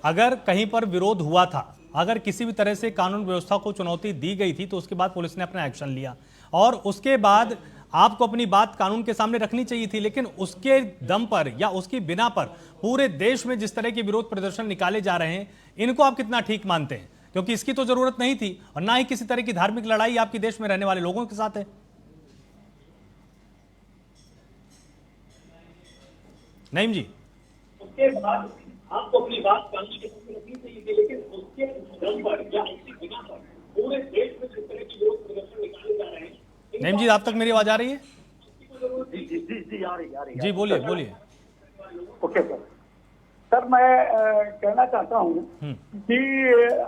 अगर कहीं पर विरोध हुआ था, अगर किसी भी तरह से कानून व्यवस्था को चुनौती दी गई थी, तो उसके बाद पुलिस ने अपना एक्शन लिया और उसके बाद आपको अपनी बात कानून के सामने रखनी चाहिए थी। लेकिन उसके दम पर या उसकी बिना पर पूरे देश में जिस तरह के विरोध प्रदर्शन निकाले जा रहे हैं, इनको आप कितना ठीक मानते हैं? क्योंकि इसकी तो जरूरत नहीं थी और ना ही किसी तरह की धार्मिक लड़ाई आपकी देश में रहने वाले लोगों के साथ है। नईम जी, उसके बाद आपको अपनी बात कानून के सामने रखनी चाहिए थी, लेकिन उसके दम पर या उसकी बिना पर पूरे देश में जिस तरह की विरोध प्रदर्शन निकाले जा रहे हैं। नईम जी, आप तक मेरी आवाज आ रही है? जी आ रही जी बोलिए बोलिए। ओके सर मैं कहना चाहता हूँ कि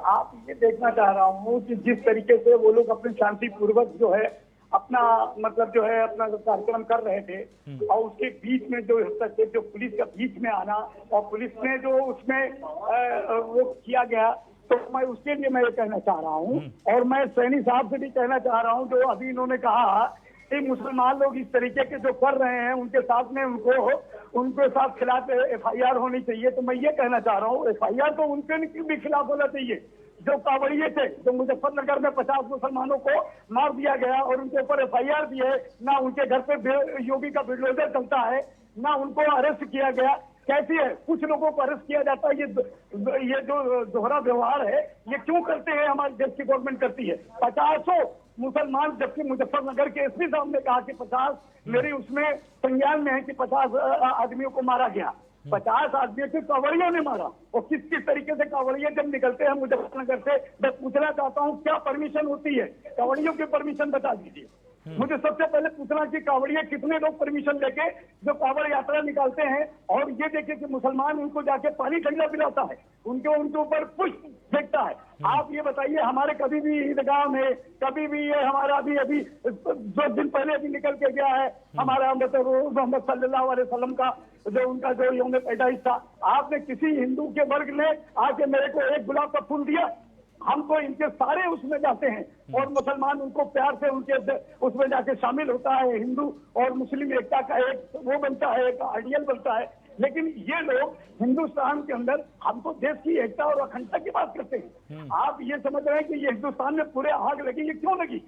आप ये देखना चाह रहा हूँ कि जिस तरीके से वो लोग अपने शांतिपूर्वक जो है अपना मतलब जो है अपना कार्यक्रम कर रहे थे और उसके बीच में जो हस्तक्षेप जो पुलिस का बीच में आना और पुलिस ने जो उसमें वो किया गया, तो मैं उसके लिए मैं ये कहना चाह रहा हूँ। और मैं सैनी साहब से भी कहना चाह रहा हूँ जो अभी इन्होंने कहा कि मुसलमान लोग इस तरीके के जो कर रहे हैं उनके साथ में उनके साथ खिलाफ FIR होनी चाहिए। तो मैं ये कहना चाह रहा हूँ FIR तो उनके भी खिलाफ होना चाहिए जो कांवड़िए थे, जो मुजफ्फरनगर में 50 मुसलमानों को मार दिया गया और उनके ऊपर FIR भी है, ना उनके घर पे योगी का बुलडोजर चलता है, ना उनको अरेस्ट किया गया। कैसी है, कुछ लोगों को अरेस्ट किया जाता है। ये जो दोहरा व्यवहार है ये क्यों करते हैं, हमारी देश की गवर्नमेंट करती है। 50 मुसलमान, जबकि मुजफ्फरनगर के एसपी साहब ने कहा कि 50 मेरी उसमें संज्ञान में है कि 50 आदमियों को मारा गया। 50 आदमियों को कांवड़ियों ने मारा। और किस तरीके से कांवड़िए जब निकलते हैं मुजफ्फरनगर से, मैं पूछना चाहता हूँ क्या परमिशन होती है, कांवड़ियों की परमिशन बता दीजिए मुझे। सबसे पहले पूछना कि कांवड़िए कितने लोग परमिशन लेके जो कांवड़ यात्रा निकालते हैं। और ये देखिए कि मुसलमान उनको जाके पानी ठंडा पिलाता है, उनके ऊपर पुष्प फेंकता है। आप ये बताइए हमारे कभी भी ईदगाह में कभी भी ये हमारा अभी 2 दिन पहले अभी निकल के गया है हमारा मोहम्मद सल्लल्लाहु अलैहि वसल्लम का जो उनका जो यौम पैदाइश था, आपने किसी हिंदू के वर्ग ने आके मेरे को एक गुलाब का फूल दिया? हम तो इनके सारे उसमें जाते हैं और मुसलमान उनको प्यार से उनके उसमें जाके शामिल होता है। हिंदू और मुस्लिम एकता का एक वो बनता है, एक आइडियल बनता है। लेकिन ये लोग हिंदुस्तान के अंदर हमको देश की एकता और अखंडता की बात करते हैं। आप ये समझ रहे हैं कि ये हिंदुस्तान में पूरे आग लगी, ये क्यों लगी?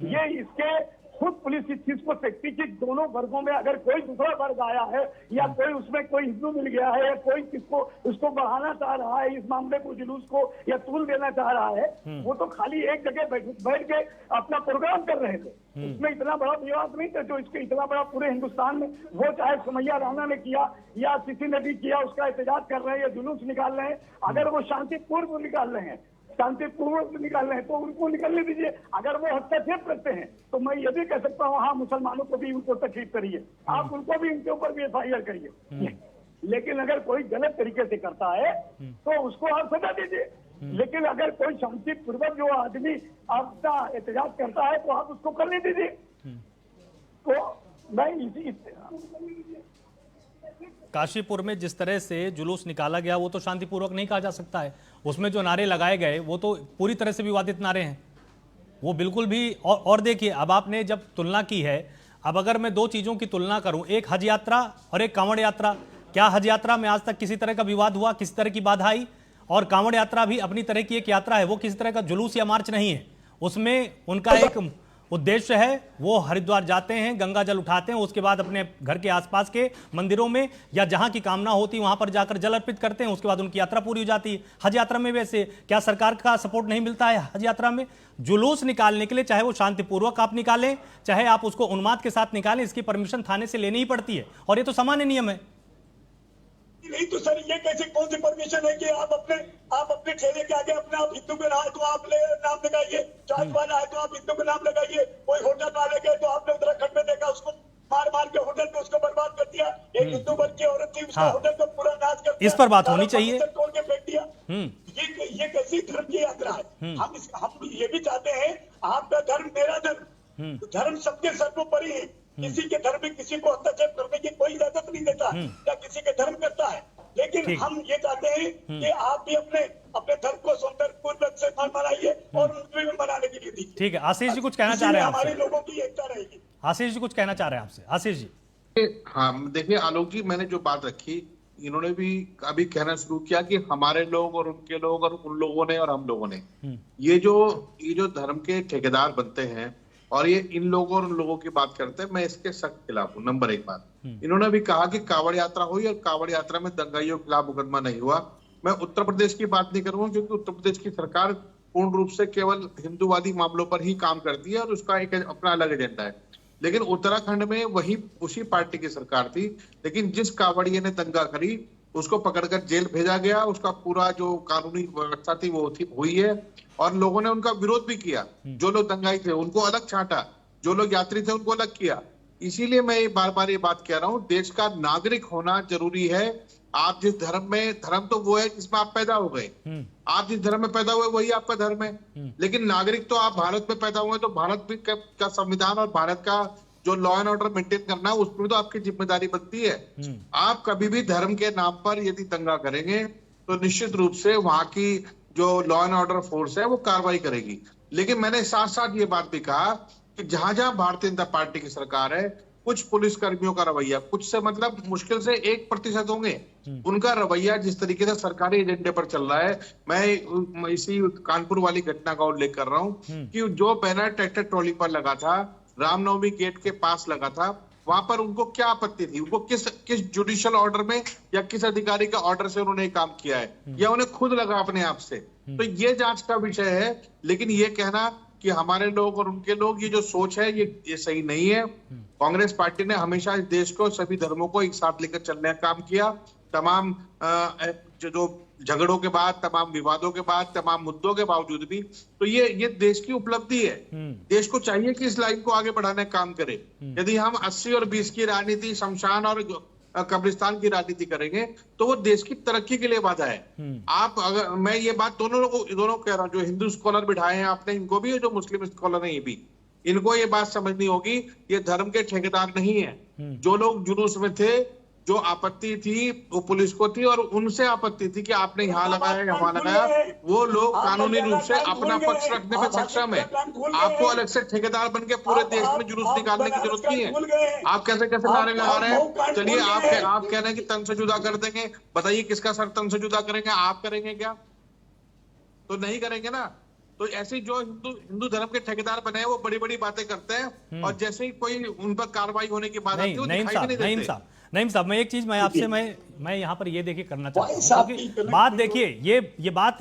ये इसके खुद पुलिस इस चीज को देखती कि दोनों वर्गों में अगर कोई दूसरा वर्ग आया है या कोई उसमें कोई हिंदू मिल गया है या कोई किसको उसको बढ़ाना चाह रहा है, इस मामले को जुलूस को या तूल देना चाह रहा है, वो तो खाली एक जगह बैठ के अपना प्रोग्राम कर रहे थे। उसमें इतना बड़ा विवाद नहीं था जो इसके इतना बड़ा पूरे हिंदुस्तान में, वो चाहे सुमैया राणा ने किया या किसी ने भी किया, उसका एहतजाज कर रहे हैं या जुलूस निकाल रहे हैं। अगर वो शांतिपूर्व निकाल रहे हैं, शांतिपूर्वक निकाल रहे हैं तो उनको निकलने दीजिए। अगर वो हस्तक्षेप करते हैं तो मैं ये भी कह सकता हूँ हाँ मुसलमानों को भी उनको तकलीफ करिए, आप उनको भी उनके ऊपर भी FIR करिए। लेकिन अगर कोई गलत तरीके से करता है तो उसको आप सजा दीजिए। लेकिन अगर कोई शांतिपूर्वक जो आदमी अपना एहतजाज करता है तो आप उसको करने दीजिए। तो मैं काशीपुर में जिस तरह से जुलूस निकाला गया वो तो शांतिपूर्वक नहीं कहा जा सकता है। उसमें जो नारे लगाए गए वो तो पूरी तरह से विवादित नारे हैं, वो बिल्कुल भी। और देखिए अब आपने जब तुलना की है, अब अगर मैं 2 चीज़ों की तुलना करूं, एक हज यात्रा और एक कांवड़ यात्रा, क्या हज यात्रा में आज तक किसी तरह का विवाद हुआ, किसी तरह की बाधा आई? और कांवड़ यात्रा भी अपनी तरह की एक यात्रा है, वो किसी तरह का जुलूस या मार्च नहीं है। उसमें उनका एक उद्देश्य है, वो हरिद्वार जाते हैं, गंगा जल उठाते हैं, उसके बाद अपने घर के आसपास के मंदिरों में या जहां की कामना होती है वहां पर जाकर जल अर्पित करते हैं, उसके बाद उनकी यात्रा पूरी हो जाती है। हज यात्रा में वैसे क्या सरकार का सपोर्ट नहीं मिलता है? हज यात्रा में जुलूस निकालने के लिए चाहे वो शांतिपूर्वक आप निकालें, चाहे आप उसको उन्माद के साथ निकालें, इसकी परमिशन थाने से लेनी ही पड़ती है और ये तो सामान्य नियम है। नहीं तो सर ये कैसे कौन सी परमिशन है कि आप अपने ठेले के आगे अपने आप हिंदू के नाम तो आप नाम लगाइए, जात वाला है तो आप हिंदू के नाम लगाइए। कोई होटल वाले गए तो आपने उत्तराखंड में देखा उसको मार के होटल में उसको बर्बाद कर दिया। एक हिंदू वर्ग की औरत थी, उसका होटल को पूरा नाश कर दिया, इस पर बात होनी चाहिए, तोड़ के फेंक दिया। ये कैसी धर्म की यात्रा है? हम ये भी चाहते हैं आपका धर्म मेरा धर्म, धर्म सबके सर्वोपरि है। किसी के धर्म में किसी को हस्तक्षेप करने की कोई इजाजत नहीं देता या किसी के धर्म करता है। लेकिन हम ये चाहते हैं कि आप भी अपने धर्म को सौंदर्यपूर्वक से मनाइए और उनको भी मनाने के लिए दीजिए। ठीक है, आशीष जी कुछ कहना चाह रहे हैं आपसे? हमारे लोगों की एकता रहेगी। आशीष जी कुछ कहना चाह रहे हैं आपसे? आशीष जी। हाँ देखिए आलोक जी, मैंने जो बात रखी, इन्होंने भी अभी कहना शुरू किया कि हमारे लोग और उनके लोग और उन लोगों ने और हम लोगों ने, ये जो धर्म के ठेकेदार बनते हैं और ये इन लोगों और उन लोगों की बात करते हैं, मैं इसके सख्त खिलाफ हूँ। नंबर 1 बात, इन्होंने भी कहा कि कांवड़ यात्रा हुई और कांवड़ यात्रा में दंगाइयों के खिलाफ मुकदमा नहीं हुआ। मैं उत्तर प्रदेश की बात नहीं करूंगा क्योंकि उत्तर प्रदेश की सरकार पूर्ण रूप से केवल हिंदूवादी मामलों पर ही काम करती है और उसका एक अपना अलग एजेंडा है। लेकिन उत्तराखंड में उसी पार्टी की सरकार थी, लेकिन जिस कांवड़िये ने दंगा करी उसको पकड़कर जेल भेजा गया, उसका पूरा जो कानूनी व्यवस्था थी वो हुई है और लोगों ने उनका विरोध भी किया। जो लोग दंगाई थे उनको अलग छांटा, जो लोग यात्री थे उनको अलग किया। इसीलिए मैं ये बार बार ये बात कह रहा हूँ, देश का नागरिक होना जरूरी है। आप जिस धर्म में, धर्म तो वो है जिसमें आप पैदा हो गए, आप जिस धर्म में पैदा हुए वही आपका धर्म है, लेकिन नागरिक तो आप भारत में पैदा हुए, तो भारत भी का संविधान और भारत का जो लॉ एंड ऑर्डर मेंटेन करना है उसमें तो आपकी जिम्मेदारी बनती है। आप कभी भी धर्म के नाम पर यदि दंगा करेंगे तो निश्चित रूप से वहां की जो लॉ एंड ऑर्डर फोर्स है वो कार्रवाई करेगी। लेकिन मैंने साथ साथ ये बात भी कहा कि जहां जहां भारतीय जनता पार्टी की सरकार है, कुछ पुलिस कर्मियों का रवैया, कुछ से मतलब मुश्किल से 1% होंगे, उनका रवैया जिस तरीके से सरकारी एजेंडे पर चल रहा है। मैं इसी कानपुर वाली घटना का उल्लेख कर रहा हूँ कि जो बैनर ट्रैक्टर ट्रॉली पर लगा था, रामनवमी गेट के पास लगा था, वहां पर उनको क्या आपत्ति थी? उनको किस जुडिशियल ऑर्डर में या किस अधिकारी का ऑर्डर से उन्होंने काम किया है, या उन्हें खुद लगा अपने आप से? तो ये जांच का विषय है। लेकिन ये कहना कि हमारे लोग और उनके लोग, ये जो सोच है ये सही नहीं है। कांग्रेस पार्टी ने हमेशा इस देश को, सभी धर्मों को एक साथ लेकर चलने का काम किया। तमाम जो झगड़ों के बाद, तमाम विवादों के बाद, तमाम मुद्दों के बावजूद भी, तो ये देश की उपलब्धि है। देश को चाहिए कि इस लाइन को आगे बढ़ाने का काम करे। यदि हम 80 और 20 की राजनीति, शमशान और कब्रिस्तान की राजनीति करेंगे तो वो देश की तरक्की के लिए बाधा है। आप अगर, मैं ये बात दोनों कह रहा हूँ, जो हिंदू स्कॉलर बिठाए हैं आपने, इनको भी, जो मुस्लिम स्कॉलर है ये भी, इनको ये बात समझनी होगी, ये धर्म के ठेकेदार नहीं है। जो लोग जुलूस में थे, जो आपत्ति थी वो पुलिस को थी और उनसे आपत्ति थी कि आपने यहाँ लगाया, वहां लगाया, वो लोग कानूनी रूप से अपना पक्ष रखने में सक्षम है। आपको अलग से ठेकेदार बन के पूरे देश में जुलूस निकालने की जरूरत नहीं है। आप कैसे नारे लगा रहे हैं? चलिए आप कह रहे हैं कि तन से जुदा कर देंगे, बताइए किसका सर तन से जुदा करेंगे? आप करेंगे क्या? तो नहीं करेंगे ना। तो ऐसे जो हिंदू धर्म के ठेकेदार बने हैं वो बड़ी बड़ी बातें करते हैं, और जैसे ही कोई उन पर कार्रवाई होने की बात आती है, नईम साहब, मैं एक चीज मैं आपसे मैं यहाँ पर ये देखिए करना चाहता हूँ, क्योंकि बात देखिए, ये बात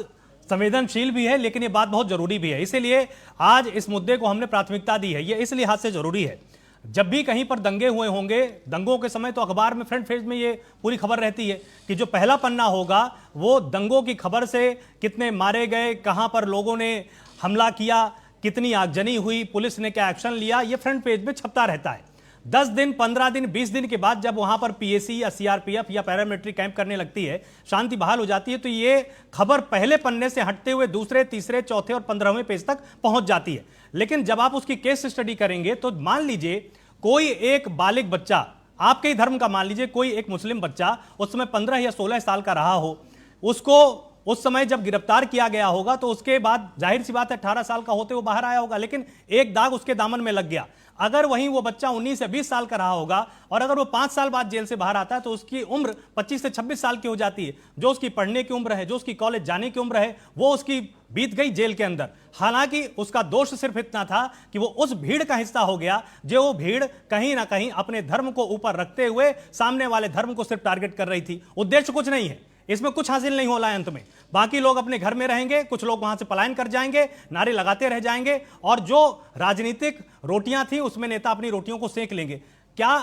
संवेदनशील भी है, लेकिन ये बात बहुत जरूरी भी है। इसीलिए आज इस मुद्दे को हमने प्राथमिकता दी है। ये इस लिहाज से जरूरी है, जब भी कहीं पर दंगे हुए होंगे, दंगों के समय तो अखबार में फ्रंट पेज में ये पूरी खबर रहती है कि जो पहला पन्ना होगा वो दंगों की खबर से, कितने मारे गए, कहां पर लोगों ने हमला किया, कितनी आगजनी हुई, पुलिस ने क्या एक्शन लिया, ये फ्रंट पेज में छपता रहता है। 10 दिन, 15 दिन, 20 दिन के बाद जब वहां पर पीएसी या सीआरपीएफ या पैरामिलिट्री कैंप करने लगती है, शांति बहाल हो जाती है, तो ये खबर पहले पन्ने से हटते हुए दूसरे, तीसरे, चौथे और 15वें पेज तक पहुंच जाती है। लेकिन जब आप उसकी केस स्टडी करेंगे तो मान लीजिए कोई एक बालिग बच्चा, आपके ही धर्म का, मान लीजिए कोई एक मुस्लिम बच्चा उस समय 15 या 16 साल का रहा हो, उसको उस समय जब गिरफ्तार किया गया होगा तो उसके बाद जाहिर सी बात है 18 साल का होते वो बाहर आया होगा, लेकिन एक दाग उसके दामन में लग गया। अगर वहीं वो बच्चा 19 से 20 साल का रहा होगा और अगर वो 5 साल बाद जेल से बाहर आता है तो उसकी उम्र 25 से 26 साल की हो जाती है। जो उसकी पढ़ने की उम्र है, जो उसकी कॉलेज जाने की उम्र है, वो उसकी बीत गई जेल के अंदर। हालांकि उसका दोष सिर्फ इतना था कि वो उस भीड़ का हिस्सा हो गया, जो वो भीड़ कहीं ना कहीं अपने धर्म को ऊपर रखते हुए सामने वाले धर्म को सिर्फ टारगेट कर रही थी। उद्देश्य कुछ नहीं है, इसमें कुछ हासिल नहीं होला है अंत में। बाकी लोग अपने घर में रहेंगे, कुछ लोग वहां से पलायन कर जाएंगे, नारे लगाते रह जाएंगे, और जो राजनीतिक रोटियां थी उसमें नेता अपनी रोटियों को सेक लेंगे। क्या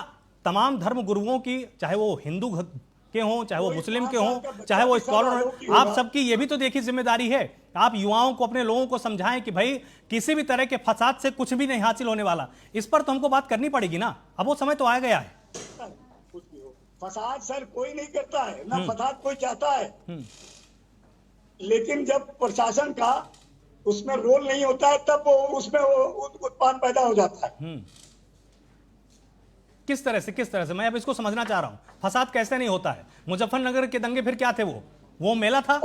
तमाम धर्म गुरुओं की, चाहे वो हिंदू के हों, चाहे वो मुस्लिम के हों, चाहे वो स्कॉलर हों, आप सबकी ये भी तो देखिए जिम्मेदारी है, आप युवाओं को, अपने लोगों को समझाएं कि भाई किसी भी तरह के फसाद से कुछ भी नहीं हासिल होने वाला। इस पर तो हमको बात करनी पड़ेगी ना, अब वो समय तो आ गया है। फसाद सर कोई नहीं करता है ना, फसाद कोई चाहता है, लेकिन जब प्रशासन का उसमें रोल नहीं होता है तब वो उसमें उत्पाद पैदा हो जाता है। किस तरह से मैं अब इसको समझना चाह रहा हूं, फसाद कैसे नहीं होता है? मुजफ्फरनगर के दंगे फिर क्या थे? वो मेला था।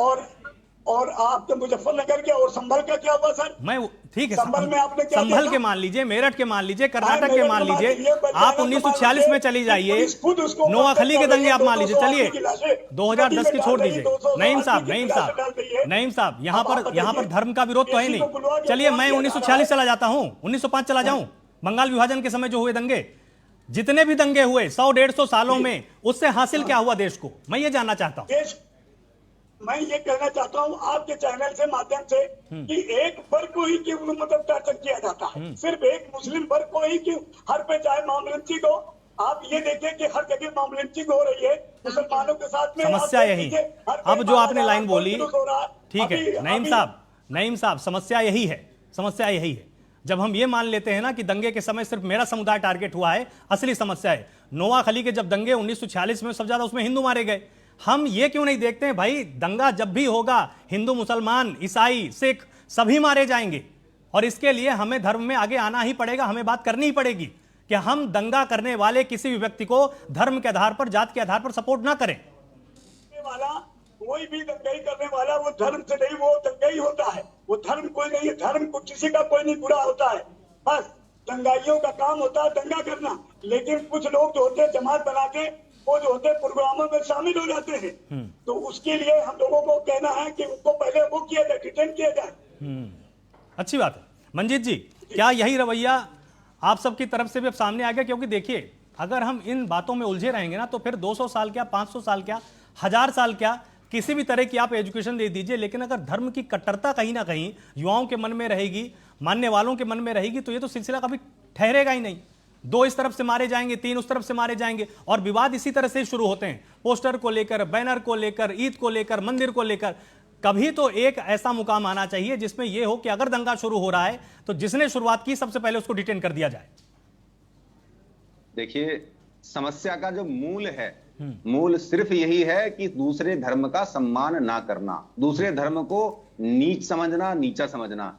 और आप तो मुजफ्फरनगर के और संभल का क्या हुआ सर? मैं ठीक है, संभल में आपने क्या संभल के मान लीजिए, मेरठ के मान लीजिए, कर्नाटक के मान लीजिए, आप 1946 में चली जाइए, नोआखली के दंगे आप मान लीजिए, चलिए 2010 की छोड़ दीजिए। नईम साहब यहाँ पर धर्म का विरोध तो है नहीं। चलिए मैं 1946 चला जाता हूँ, 1905 चला जाऊं, बंगाल विभाजन के समय जो हुए दंगे, जितने भी दंगे हुए 100-150 सालों में, उससे हासिल क्या हुआ देश को, मैं ये जानना चाहता हूँ। मैं ये कहना चाहता हूँ आपके चैनल से माध्यम से कि एक वर्ग को ही क्यों मतलब टारगेट किया जाता है, सिर्फ एक मुस्लिम वर्ग को ही क्यों? हर पे चाहे मामलंची को, आप ये देखें कि हर जगह मामलंची हो रही है मुसलमानों के साथ में। समस्या यही, अब जो आपने लाइन बोली, ठीक है नईम साहब, समस्या यही है, जब हम ये मान लेते हैं ना कि दंगे के समय सिर्फ मेरा समुदाय टारगेट हुआ है, असली समस्या है नोआखली के जब दंगे 1946 में सबसे ज्यादा उसमें हिंदू मारे गए। हम ये क्यों नहीं देखते हैं भाई, दंगा जब भी होगा हिंदू, मुसलमान, ईसाई, सिख सभी मारे जाएंगे और इसके लिए हमें धर्म में आगे आना ही पड़ेगा, हमें बात करनी ही पड़ेगी कि हम दंगा करने वाले किसी भी व्यक्ति को धर्म के आधार पर, जात के आधार पर सपोर्ट ना करें। कोई भी दंगाई करने वाला वो धर्म से नहीं, वो दंगाई होता है, वो धर्म कोई नहीं है, धर्म को किसी का कोई नहीं बुरा होता है, बस दंगाइयों का काम होता है दंगा करना। लेकिन कुछ लोग जो होते हैं जमात बना के वो जो होते हैं प्रोग्रामों में शामिल हो जाते हैं, तो उसके लिए हम लोगों को कहना है कि उनको पहले वो किया जाए, डिटेन किया जाए। अच्छी बात है। मंजीत जी, क्या यही रवैया आप सबकी तरफ से भी अब सामने आ गया? क्योंकि देखिए, अगर हम इन बातों में उलझे रहेंगे ना तो फिर 200 साल क्या, 500 साल क्या, 1000 साल क्या, किसी भी तरह की आप एजुकेशन दे दीजिए, लेकिन अगर धर्म की कट्टरता कहीं ना कहीं युवाओं के मन में रहेगी, मानने वालों के मन में रहेगी, तो ये तो सिलसिला कभी ठहरेगा ही नहीं। 2 इस तरफ से मारे जाएंगे, 3 उस तरफ से मारे जाएंगे और विवाद इसी तरह से शुरू होते हैं, पोस्टर को लेकर, बैनर को लेकर, ईद को लेकर, मंदिर को लेकर। कभी तो एक ऐसा मुकाम आना चाहिए जिसमें यह हो कि अगर दंगा शुरू हो रहा है तो जिसने शुरुआत की सबसे पहले उसको डिटेन कर दिया जाए। देखिए, समस्या का जो मूल है, मूल सिर्फ यही है कि दूसरे धर्म का सम्मान ना करना, दूसरे धर्म को नीच समझना, नीचा समझना।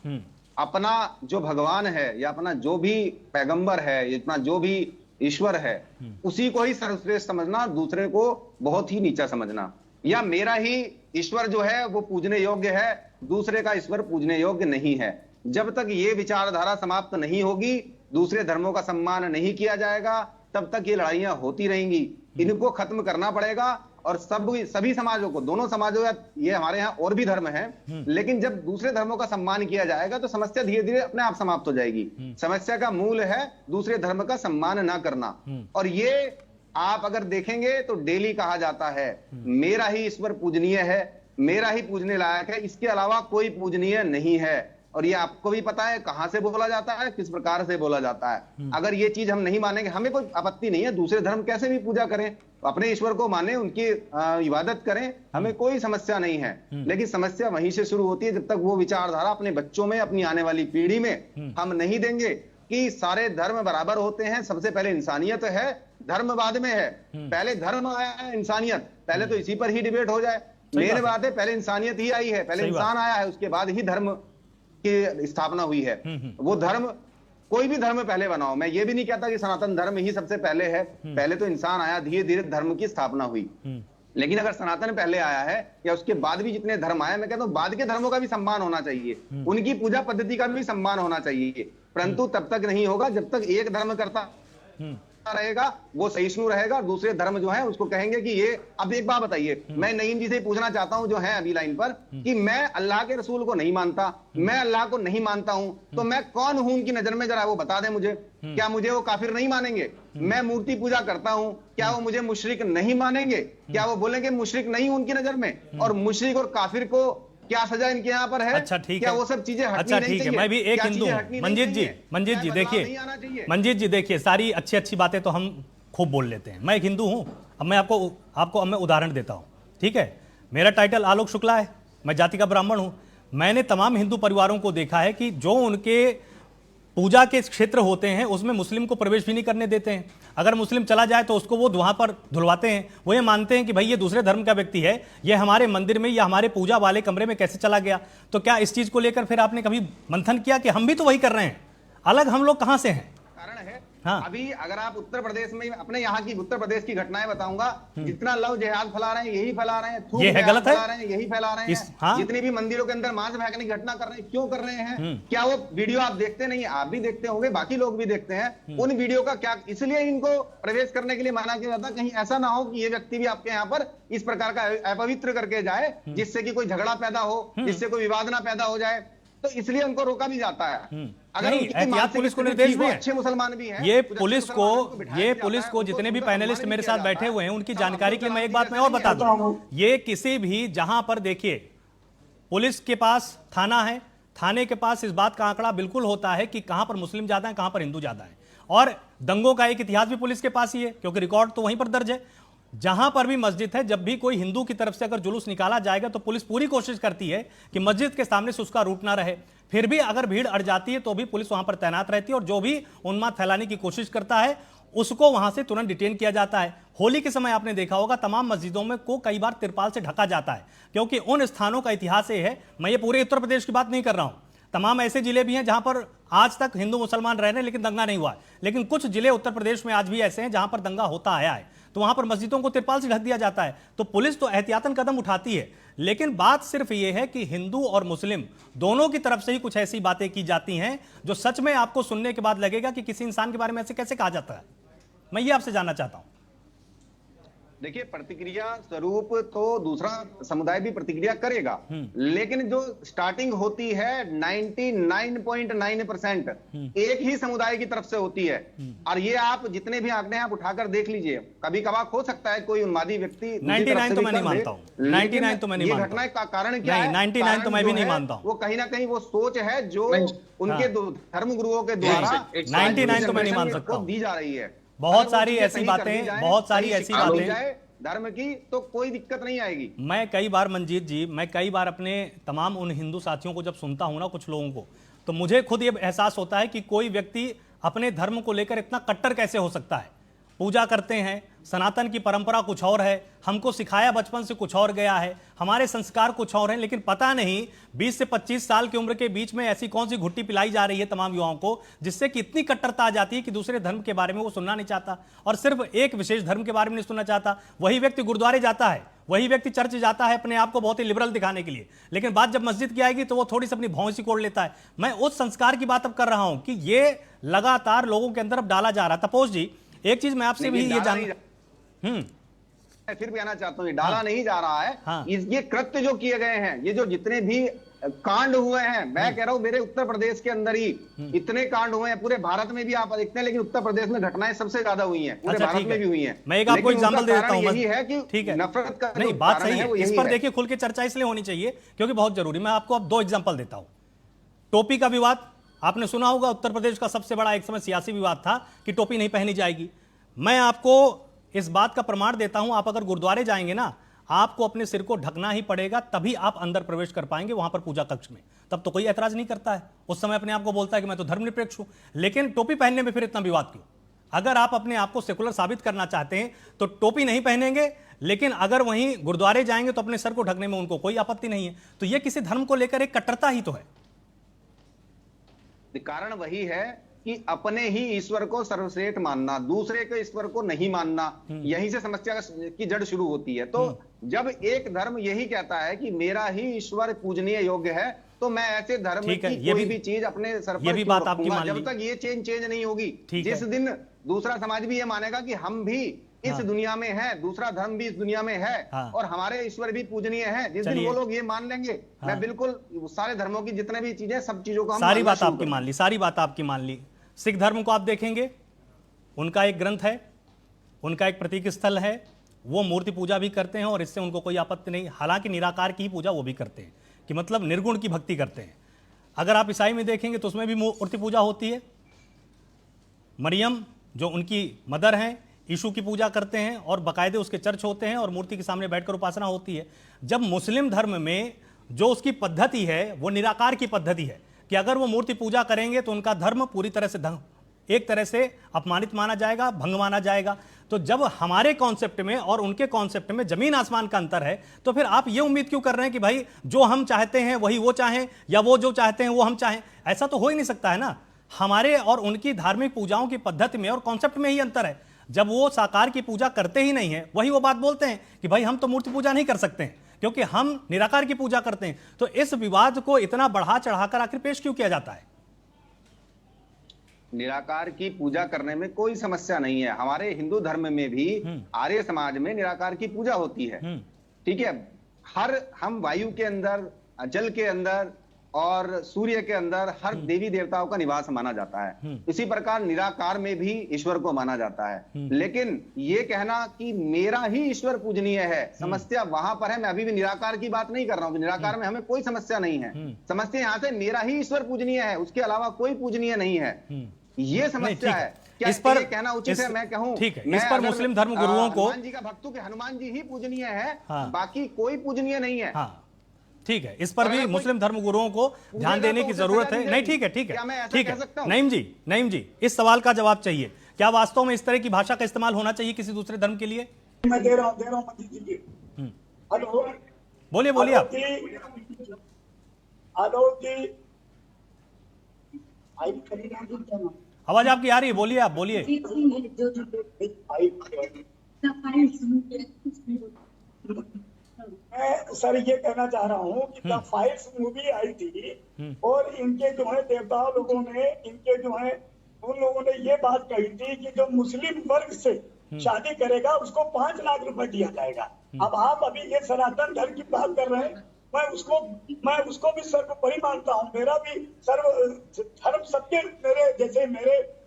अपना जो भगवान है या अपना जो भी पैगंबर है, अपना जो भी ईश्वर है, उसी को ही सर्वश्रेष्ठ समझना, दूसरे को बहुत ही नीचा समझना। या मेरा ही ईश्वर जो है वो पूजने योग्य है, दूसरे का ईश्वर पूजने योग्य नहीं है। जब तक ये विचारधारा समाप्त नहीं होगी, दूसरे धर्मों का सम्मान नहीं किया जाएगा, तब तक ये लड़ाइयां होती रहेंगी। इनको खत्म करना पड़ेगा और सभी समाजों को, दोनों समाजों या ये हमारे यहाँ और भी धर्म हैं, लेकिन जब दूसरे धर्मों का सम्मान किया जाएगा तो समस्या धीरे धीरे अपने आप समाप्त हो जाएगी। समस्या का मूल है दूसरे धर्म का सम्मान ना करना। और ये आप अगर देखेंगे तो डेली कहा जाता है मेरा ही ईश्वर पूजनीय है, मेरा ही पूजने लायक है, इसके अलावा कोई पूजनीय नहीं है। और ये आपको भी पता है कहां से बोला जाता है, किस प्रकार से बोला जाता है। अगर ये चीज हम नहीं मानेंगे, हमें कोई आपत्ति नहीं है, दूसरे धर्म कैसे भी पूजा करें, अपने ईश्वर को माने, उनकी इबादत करें, हमें कोई समस्या नहीं है। लेकिन समस्या वहीं से शुरू होती है जब तक वो विचारधारा अपने बच्चों में, अपनी आने वाली पीढ़ी में हम नहीं देंगे कि सारे धर्म बराबर होते हैं। सबसे पहले इंसानियत है, धर्म बाद में है। पहले धर्म आया है, इंसानियत पहले, तो इसी पर ही डिबेट हो जाए। मेन बात है पहले इंसानियत ही आई है, पहले इंसान आया है, उसके बाद ही धर्म की स्थापना हुई है। वो धर्म, कोई भी धर्म पहले बनाओ, मैं ये भी नहीं कहता कि सनातन धर्म ही सबसे पहले है, पहले तो इंसान आया, धीरे धीरे धर्म की स्थापना हुई। लेकिन अगर सनातन पहले आया है या उसके बाद भी जितने धर्म आए, मैं कहता हूं बाद के धर्मों का भी सम्मान होना चाहिए, उनकी पूजा पद्धति का भी सम्मान होना चाहिए। परंतु तब तक नहीं होगा जब तक एक धर्म करता रहेगा वो सहिष्णु रहेगा, और दूसरे धर्म जो है उसको कहेंगे कि ये। अब एक बात बताइए, मैं नईम जी से पूछना चाहता हूं जो है अभी लाइन पर, कि मैं अल्लाह के रसूल को नहीं मानता, मैं अल्लाह को नहीं मानता हूं, तो मैं कौन हूं उनकी नजर में, जरा वो बता दें मुझे। क्या मुझे वो काफिर नहीं मानेंगे? मैं मूर्ति पूजा करता हूं, क्या वो मुझे मुशरिक नहीं मानेंगे? क्या वो बोलेंगे मुशरिक नहीं हूं उनकी नजर में? और मुशरिक और काफिर को क्या सजा इनके यहाँ पर है? अच्छा ठीक क्या है, वो सब चीजें हटनी अच्छा नहीं ठीक है, चाहिए? मैं भी एक क्या हिंदू चीजें हूँ। हटनी मंजीत नहीं जी, चाहिए? मंजीत जी बदलाव देखिए, नहीं आना चाहिए? मंजीत जी देखिए, सारी अच्छी अच्छी बातें तो हम खूब बोल लेते हैं। मैं एक हिंदू हूं। अब मैं आपको मैं उदाहरण देता हूं, ठीक है। मेरा टाइटल आलोक शुक्ला है, मैं जाति का ब्राह्मण हूं। मैंने तमाम हिंदू परिवारों को देखा है कि जो उनके पूजा के क्षेत्र होते हैं उसमें मुस्लिम को प्रवेश भी नहीं करने देते हैं। अगर मुस्लिम चला जाए तो उसको वो वहां पर धुलवाते हैं। वो ये मानते हैं कि भाई ये दूसरे धर्म का व्यक्ति है, ये हमारे मंदिर में या हमारे पूजा वाले कमरे में कैसे चला गया। तो क्या इस चीज को लेकर फिर आपने कभी मंथन किया कि हम भी तो वही कर रहे हैं, अलग हम लोग कहां से हैं? कारण है हाँ। अभी अगर आप उत्तर प्रदेश में, अपने यहाँ की उत्तर प्रदेश की घटनाएं बताऊंगा, जितना लव जिहाद फैला रहे हैं यही फैला रहे हैं, थूक ये है जिहाद गलत है? फैला रहे हैं यही फैला रहे हैं। हाँ? जितनी भी मंदिरों के अंदर मांस फेंकने की घटना कर रहे हैं, क्यों कर रहे हैं? क्या वो वीडियो आप देखते नहीं? आप भी देखते होंगे, बाकी लोग भी देखते हैं। उन वीडियो का क्या, इसलिए इनको प्रवेश करने के लिए मना किया जाता, कहीं ऐसा ना हो कि ये व्यक्ति भी आपके यहाँ पर इस प्रकार का अपवित्र करके जाए, जिससे कि कोई झगड़ा पैदा हो, जिससे कोई विवाद ना पैदा हो जाए, तो इसलिए उनको रोका भी जाता है। अगर एहतियात पुलिस को निर्देश भी है। अच्छे मुसलमान भी हैं, ये पुलिस को जितने भी पैनलिस्ट मेरे साथ बैठे हुए हैं उनकी जानकारी के लिए मैं एक बात मैं और बता दूं, ये किसी भी, जहां पर देखिए पुलिस के पास थाना है, थाने के पास इस बात का आंकड़ा बिल्कुल होता है कि कहां पर मुस्लिम ज्यादा है, कहां पर हिंदू ज्यादा है। और दंगों का एक इतिहास भी पुलिस के पास ही है, क्योंकि रिकॉर्ड तो वहीं पर दर्ज है। जहां पर भी मस्जिद है, जब भी कोई हिंदू की तरफ से अगर जुलूस निकाला जाएगा तो पुलिस पूरी कोशिश करती है कि मस्जिद के सामने से उसका रूट ना रहे। फिर भी अगर भीड़ अड़ जाती है तो भी पुलिस वहां पर तैनात रहती है और जो भी उन्माद फैलाने की कोशिश करता है उसको वहां से तुरंत डिटेन किया जाता है। होली के समय आपने देखा होगा तमाम मस्जिदों में को कई बार तिरपाल से ढका जाता है, क्योंकि उन स्थानों का इतिहास ये है। मैं ये पूरे उत्तर प्रदेश की बात नहीं कर रहा हूं, तमाम ऐसे जिले भी हैं जहां पर आज तक हिंदू मुसलमान रह रहे हैं लेकिन दंगा नहीं हुआ है। लेकिन कुछ जिले उत्तर प्रदेश में आज भी ऐसे हैं जहां पर दंगा होता आया है, तो वहां पर मस्जिदों को तिरपाल से ढक दिया जाता है। तो पुलिस तो एहतियातन कदम उठाती है, लेकिन बात सिर्फ यह है कि हिंदू और मुस्लिम दोनों की तरफ से ही कुछ ऐसी बातें की जाती हैं जो सच में आपको सुनने के बाद लगेगा कि किसी इंसान के बारे में ऐसे कैसे कहा जाता है। मैं ये आपसे जानना चाहता हूं। देखिए, प्रतिक्रिया स्वरूप तो दूसरा समुदाय भी प्रतिक्रिया करेगा, लेकिन जो स्टार्टिंग होती है 99.9% एक ही समुदाय की तरफ से होती है। और ये आप जितने भी आंकड़े आप उठाकर देख लीजिए, कभी कभार हो सकता है कोई उन्मादी व्यक्ति 99 तो मैं नहीं मानता हूं, 99 तो मैं नहीं मानता। घटना का कारण क्या है? 99 तो मैं भी नहीं मानता हूं। वो कहीं ना कहीं वो सोच है जो उनके धर्म गुरुओं के द्वारा 99 तो मैं नहीं मान सकता दी जा रही है। बहुत सारी ऐसी बातें, बहुत सारी ऐसी बातें धर्म की तो कोई दिक्कत नहीं आएगी। मैं कई बार मंजीत जी, मैं कई बार अपने तमाम उन हिंदू साथियों को जब सुनता हूं ना, कुछ लोगों को, तो मुझे खुद ये एहसास होता है कि कोई व्यक्ति अपने धर्म को लेकर इतना कट्टर कैसे हो सकता है। पूजा करते हैं, सनातन की परंपरा कुछ और है, हमको सिखाया बचपन से कुछ और गया है, हमारे संस्कार कुछ और हैं, लेकिन पता नहीं 20 से 25 साल की उम्र के बीच में ऐसी कौन सी घुट्टी पिलाई जा रही है तमाम युवाओं को, जिससे कि इतनी कट्टरता आ जाती है कि दूसरे धर्म के बारे में वो सुनना नहीं चाहता और सिर्फ एक विशेष धर्म के बारे में नहीं सुनना चाहता। वही व्यक्ति गुरुद्वारे जाता है, वही व्यक्ति चर्च जाता है अपने आप को बहुत ही लिबरल दिखाने के लिए, लेकिन बात जब मस्जिद की आएगी तो वो थोड़ी सी अपनी भौंसी कोड़ लेता है। मैं उस संस्कार की बात अब कर रहा हूं कि ये लगातार लोगों के अंदर अब डाला जा रहा है। तपोस जी, एक चीज मैं आपसे भी ये जानना मैं फिर भी आना चाहता हूँ, डाला नहीं जा रहा है। ये कृत्य जो किए गए हैं, ये जो जितने भी कांड हुए हैं, मैं कह रहा हूं मेरे उत्तर प्रदेश के अंदर ही इतने कांड हुए हैं। पूरे भारत में भी आप देखते हैं, लेकिन उत्तर प्रदेश में घटनाएं सबसे ज्यादा हुई हैं, पूरे भारत में भी हुई हैं। मैं एक आपको एग्जांपल दे देता हूं। यही है कि ठीक है, नफरत का नहीं बात सही है, इस पर देखिए खुल के चर्चा इसलिए होनी चाहिए क्योंकि बहुत जरूरी। मैं आपको अब 2 एग्जांपल देता हूं। टोपी का विवाद आपने सुना होगा, उत्तर प्रदेश का सबसे बड़ा एक समय सियासी विवाद था कि टोपी नहीं पहनी जाएगी। मैं आपको इस बात का प्रमाण देता हूं, आप अगर गुरुद्वारे जाएंगे ना, आपको अपने सिर को ढकना ही पड़ेगा, तभी आप अंदर प्रवेश कर पाएंगे वहां पर पूजा कक्ष में। तब तो कोई ऐतराज नहीं करता है, उस समय अपने आप को बोलता है कि मैं तो धर्मनिरपेक्ष हूं। लेकिन टोपी पहनने में फिर इतना विवाद क्यों? अगर आप अपने आप को सेकुलर साबित करना चाहते हैं तो टोपी नहीं पहनेंगे, लेकिन अगर वहीं गुरुद्वारे जाएंगे तो अपने सर को ढकने में उनको कोई आपत्ति नहीं है। तो यह किसी धर्म को लेकर एक कट्टरता ही तो है। कारण वही है कि अपने ही ईश्वर को सर्वश्रेष्ठ मानना, दूसरे के ईश्वर को नहीं मानना, यहीं से समस्या की जड़ शुरू होती है। तो जब एक धर्म यही कहता है कि मेरा ही ईश्वर पूजनीय योग्य है, तो मैं ऐसे धर्म की कोई भी चीज अपने सर पर क्यों रखूंगा? जब तक ये चेंज नहीं होगी, जिस दिन दूसरा समाज भी ये मानेगा कि हम भी इस दुनिया में है, दूसरा धर्म भी इस दुनिया में है और हमारे ईश्वर भी पूजनीय है, जिस दिन वो लोग ये मान लेंगे, मैं बिल्कुल सारे धर्मों की जितने भी चीजें, सब चीजों को सारी बात आपकी मान ली, सारी बात आपकी मान ली। सिख धर्म को आप देखेंगे, उनका एक ग्रंथ है, उनका एक प्रतीक स्थल है, वो मूर्ति पूजा भी करते हैं और इससे उनको कोई आपत्ति नहीं। हालांकि निराकार की पूजा वो भी करते हैं, कि मतलब निर्गुण की भक्ति करते हैं। अगर आप ईसाई में देखेंगे तो उसमें भी मूर्ति पूजा होती है। मरियम जो उनकी मदर हैं, यीशु की पूजा करते हैं और बाकायदे उसके चर्च होते हैं और मूर्ति के सामने बैठकर उपासना होती है। जब मुस्लिम धर्म में जो उसकी पद्धति है वो निराकार की पद्धति है कि अगर वो मूर्ति पूजा करेंगे तो उनका धर्म पूरी तरह से एक तरह से अपमानित माना जाएगा, भंग माना जाएगा। तो जब हमारे कॉन्सेप्ट में और उनके कॉन्सेप्ट में जमीन आसमान का अंतर है, तो फिर आप ये उम्मीद क्यों कर रहे हैं कि भाई जो हम चाहते हैं वही वो चाहें या वो जो चाहते हैं वो हम चाहें? ऐसा तो हो ही नहीं सकता है ना। हमारे और उनकी धार्मिक पूजाओं की पद्धति में और कॉन्सेप्ट में ही अंतर है। जब वो साकार की पूजा करते ही नहीं है, वही वो बात बोलते हैं कि भाई हम तो मूर्ति पूजा नहीं कर सकते हैं क्योंकि हम निराकार की पूजा करते हैं। तो इस विवाद को इतना बढ़ा चढ़ाकर आखिर पेश क्यों किया जाता है? निराकार की पूजा करने में कोई समस्या नहीं है। हमारे हिंदू धर्म में भी, आर्य समाज में निराकार की पूजा होती है, ठीक है। हम वायु के अंदर, जल के अंदर और सूर्य के अंदर हर देवी देवताओं का निवास माना जाता है। इसी प्रकार निराकार में भी ईश्वर को माना जाता है। लेकिन ये कहना कि मेरा ही ईश्वर पूजनीय है, समस्या वहां पर है। मैं अभी भी निराकार की बात नहीं कर रहा हूं, निराकार में हमें कोई समस्या नहीं है। समस्या यहां से मेरा ही ईश्वर पूजनीय है, उसके अलावा कोई पूजनीय नहीं है, ये समस्या है। क्या इस पर ये कहना उचित है? मैं कहूं, ठीक है, इस पर मुस्लिम धर्म गुरुओं को, हनुमान जी का भक्त हूं कि हनुमान जी ही पूजनीय है, हाँ, बाकी कोई पूजनीय नहीं है। हाँ, ठीक है, इस पर भी मुस्लिम धर्म गुरुओं को ध्यान देने की जरूरत है। नहीं, ठीक है, ठीक है, ठीक है। नईम जी, इस सवाल का जवाब चाहिए। क्या वास्तव में इस तरह की भाषा का इस्तेमाल होना चाहिए किसी दूसरे धर्म के लिए? मैं दे रहा हूं मंदिर जी की। हेलो, बोलिए आप। आलोक जी, आवाज आपकी आ रही है, बोलिए आप, बोलिए। मैं सर ये कहना चाह रहा हूँ कि द फाइल्स मूवी आई थी और इनके जो है देवता लोगों ने, इनके जो है उन लोगों ने ये बात कही थी कि जो मुस्लिम वर्ग से शादी करेगा उसको 5 लाख रुपए दिया जाएगा। अब आप अभी ये सनातन धर्म की बात कर रहे हैं, मैं उसको भी सर्वोपरि मानता हूँ। मेरा भी सर्व धर्म सबके, मेरे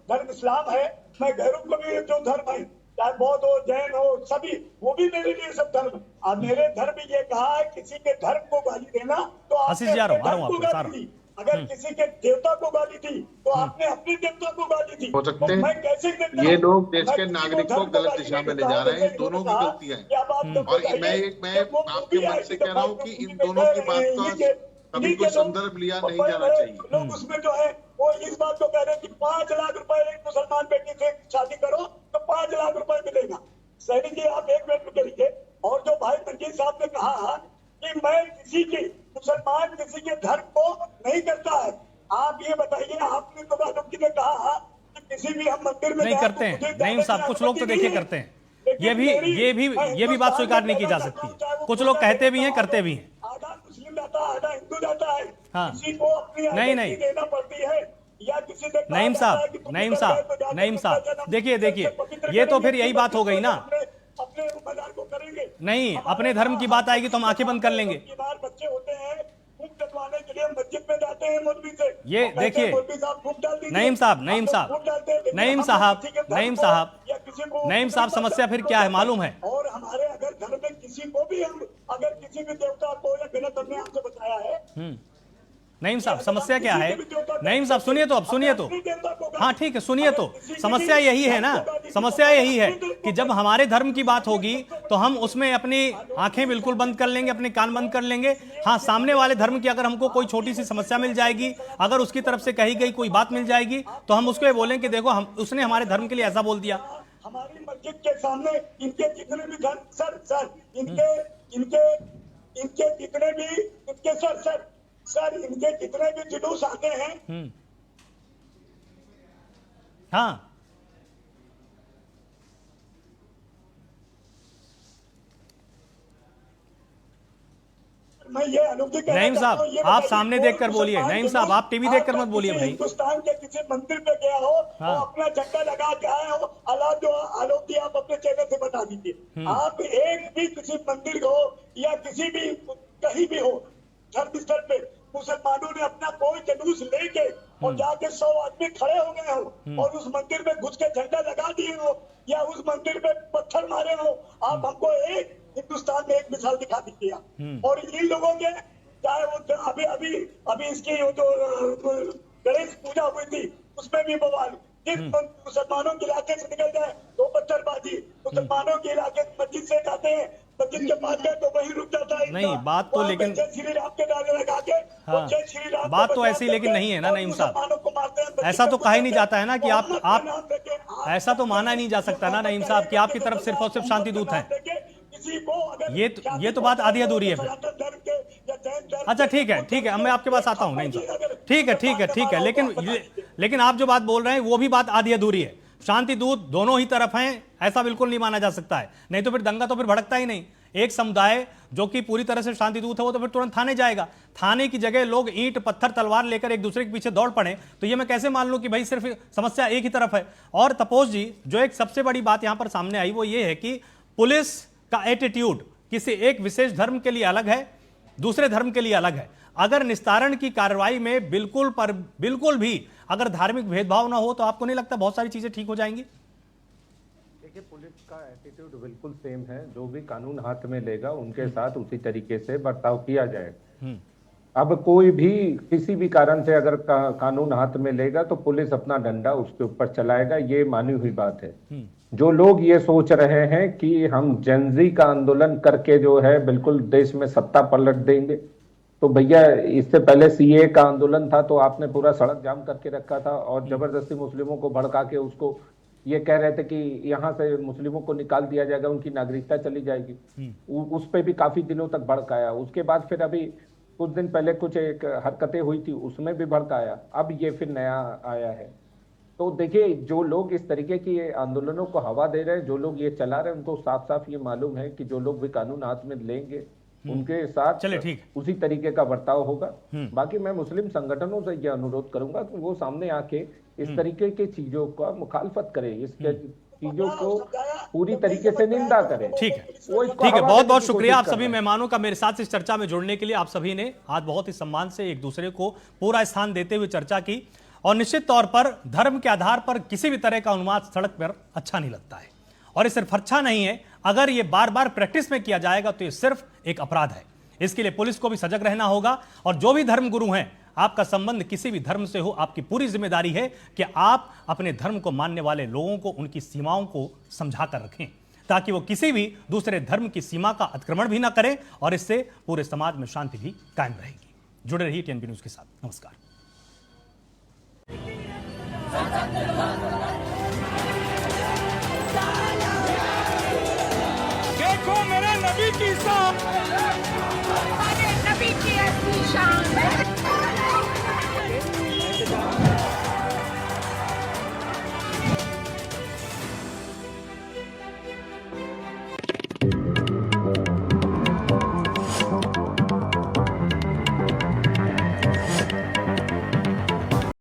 धर्म इस्लाम है। मैं गैरों को भी जो धर्म है, चाहे बौद्ध हो, जैन हो, सभी, वो भी मेरे लिए सब धर्म। अब मेरे धर्म ये कहा है किसी के धर्म को गाली देना तो आपने अपने धर्म को गाली दी, अगर किसी के देवता को गाली दी तो आपने अपने देवता को गाली दी। हो सकते तो मैं हैं कैसे ये लोग देश के नागरिक को गलत दिशा में ले जा रहे हैं, दोनों की गलतियां हैं। और मैं आपके मन से कह रहा हूँ कि इन दोनों की बात का कभी कोई संदर्भ लिया नहीं जाना चाहिए। लोग उसमें जो है वो इस बात को कह रहे हैं कि 5 लाख रुपए एक मुसलमान बेटी से शादी करो तो 5 लाख रुपए मिलेगा। सैनी जी, आप एक मिनट करिए। और जो भाई मंजीत साहब ने कहा कि मैं किसी के, मुसलमान किसी के धर्म को नहीं करता है, आप ये बताइए, आपने तो आलोक जी ने कहा कि किसी भी हम मंदिर में नहीं करते हैं। नहीं साहब, कुछ लोग तो देखिए करते हैं। ये भी बात स्वीकार नहीं की जा सकती। कुछ लोग कहते भी हैं, करते भी हैं। आधा मुस्लिम जाता है, आधा हिंदू जाता है, हाँ। किसी को अपनी नहीं देना पड़ती है या किसी से नईम साहब, देखिए, ये तो फिर यही बात हो गई ना। अपने मजार को करेंगे। नहीं, अपने धर्म की बात आएगी तो हम आंखें बंद कर लेंगे। बच्चे होते हैं, फूंक डलवाने के लिए मस्जिद में जाते हैं मौलवी से। ये देखिए, नईम साहब, समस्या फिर क्या है मालूम है? और हमारे अगर धर्म में किसी को भी, हम अगर किसी भी देवता को या बिना धर्म में आपसे बताया है। नईम साहब, समस्या क्या है? नईम साहब सुनिए तो, अब सुनिए तो। हाँ ठीक है, सुनिए तो। समस्या यही है ना, समस्या यही है कि जब हमारे धर्म की बात होगी तो हम उसमें अपनी आंखें बिल्कुल बंद कर लेंगे, अपने कान बंद कर लेंगे। हाँ, सामने वाले धर्म की अगर हमको कोई छोटी सी समस्या मिल जाएगी, अगर उसकी तरफ से कही गई कोई बात मिल जाएगी तो हम उसको ये बोलें कि देखो उसने हमारे धर्म के लिए ऐसा बोल दिया। हमारी मस्जिद के सामने इनके जितने भी धर्म, सर इनके जितने भी, इनके सर इनके जितने भी जुलूस आते हैं, हाँ, मैं ये अनुमति कहना नईम चाहता साहब, हूं, ये आप बताइए, सामने कोई देखकर बोलिए। मुसलमान नईम जुलूस, साहब, आप टीवी देखकर मत बोलिए किसी भाई। हिंदुस्तान के किसी मंदिर पे गया हो हाँ। और अपना झंडा लगा के आया हो, आलोक जी आप अपने चैनल से बता दीजिए। आप एक भी किसी मंदिर हो या किसी भी कहीं भी हो धर्म स्थल पे, मुसलमानों ने अपना कोई जुलूस लेके और जाके 100 आदमी खड़े हो गए हो और उस मंदिर में घुस के झंडा लगा दिए हो या उस मंदिर में पत्थर मारे हो, आप हमको एक हिंदुस्तान में एक मिसाल दिखा दीजिए। और इन लोगों के, चाहे वो अभी इसकी वो जो गणेश पूजा हुई थी उसमें भी बवाल, जिस मुसलमानों के इलाके से निकल जाए तो पत्थरबाजी, मुसलमानों के इलाके मस्जिद से जाते हैं, मस्जिद के पास गए तो वहीं रुक जाता है। नहीं, बात तो लेकिन जय श्री राम के नारे लगा के, हाँ, जय श्री राम, बात तो ऐसी लेकिन नहीं है ना नईम साहब। ऐसा तो कहा ही नहीं जाता है ना कि आप ऐसा तो माना ही नहीं जा सकता ना नईम साहब कि आपकी तरफ सिर्फ और सिर्फ शांति दूत हैं। ये तो बात आधी अधूरी है फिर। अच्छा ठीक है, अब मैं आपके पास आता हूं नईम साहब। ठीक है, लेकिन आप जो बात बोल रहे हैं वो भी बात आधी अधूरी है। शांति दूत दोनों ही तरफ हैं, ऐसा बिल्कुल नहीं माना जा सकता है। नहीं तो फिर दंगा तो फिर भड़कता ही नहीं। एक समुदाय जो कि पूरी तरह से शांति दूत है वो तो फिर तुरंत थाने जाएगा। थाने की जगह लोग ईंट पत्थर तलवार लेकर एक दूसरे के पीछे दौड़ पड़े तो ये मैं कैसे मान लूं कि भाई सिर्फ समस्या एक ही तरफ है। और तपोज जी, जो एक सबसे बड़ी बात यहां पर सामने आई वो ये है कि पुलिस का एटीट्यूड किसी एक विशेष धर्म के लिए अलग है, दूसरे धर्म के लिए अलग है। अगर निस्तारण की कार्रवाई में बिल्कुल भी अगर धार्मिक भेदभाव ना हो तो आपको नहीं लगता बहुत सारी चीजें ठीक हो जाएंगी? देखिए, पुलिस का एटीट्यूड बिल्कुल सेम है। जो भी कानून हाथ में लेगा उनके साथ उसी तरीके से बर्ताव किया जाएगा। अब कोई भी किसी भी कारण से अगर कानून हाथ में लेगा तो पुलिस अपना डंडा उसके ऊपर चलाएगा, ये मानी हुई बात है। जो लोग ये सोच रहे हैं कि हम जेनजी का आंदोलन करके जो है बिल्कुल देश में सत्ता पलट देंगे, तो भैया इससे पहले सीए का आंदोलन था तो आपने पूरा सड़क जाम करके रखा था और जबरदस्ती मुस्लिमों को भड़का के उसको ये कह रहे थे कि यहाँ से मुस्लिमों को निकाल दिया जाएगा, उनकी नागरिकता चली जाएगी। उस पे भी काफी दिनों तक भड़काया। उसके बाद फिर अभी कुछ दिन पहले कुछ एक हरकतें हुई थी, उसमें भी भड़काया। अब ये फिर नया आया है। तो देखिए, जो लोग इस तरीके की आंदोलनों को हवा दे रहे हैं, जो लोग ये चला रहे हैं, उनको साफ साफ ये मालूम है कि जो लोग भी कानून हाथ में लेंगे उनके साथ उसी तरीके का बर्ताव होगा। बाकी मैं मुस्लिम संगठनों से यह अनुरोध करूंगा कि वो सामने आके इस तरीके की चीजों का मुखालफत करें, इसके चीजों को पूरी तरीके से निंदा करें। ठीक है, ठीक है, बहुत बहुत शुक्रिया आप सभी मेहमानों का मेरे साथ इस चर्चा में जुड़ने के लिए। आप सभी ने आज बहुत ही सम्मान से एक दूसरे को पूरा स्थान देते हुए चर्चा की और निश्चित तौर पर धर्म के आधार पर किसी भी तरह का उन्माद सड़क पर अच्छा नहीं लगता है। और ये सिर्फ अच्छा नहीं है, अगर ये बार बार प्रैक्टिस में किया जाएगा तो ये सिर्फ एक अपराध है। इसके लिए पुलिस को भी सजग रहना होगा और जो भी धर्म गुरु हैं, आपका संबंध किसी भी धर्म से हो, आपकी पूरी जिम्मेदारी है कि आप अपने धर्म को मानने वाले लोगों को उनकी सीमाओं को समझा कर रखें ताकि वो किसी भी दूसरे धर्म की सीमा का अतिक्रमण भी ना करें और इससे पूरे समाज में शांति भी कायम रहेगी। जुड़े रहिए टीएनपी न्यूज के साथ। नमस्कार। देखो मेरे नबी की शान।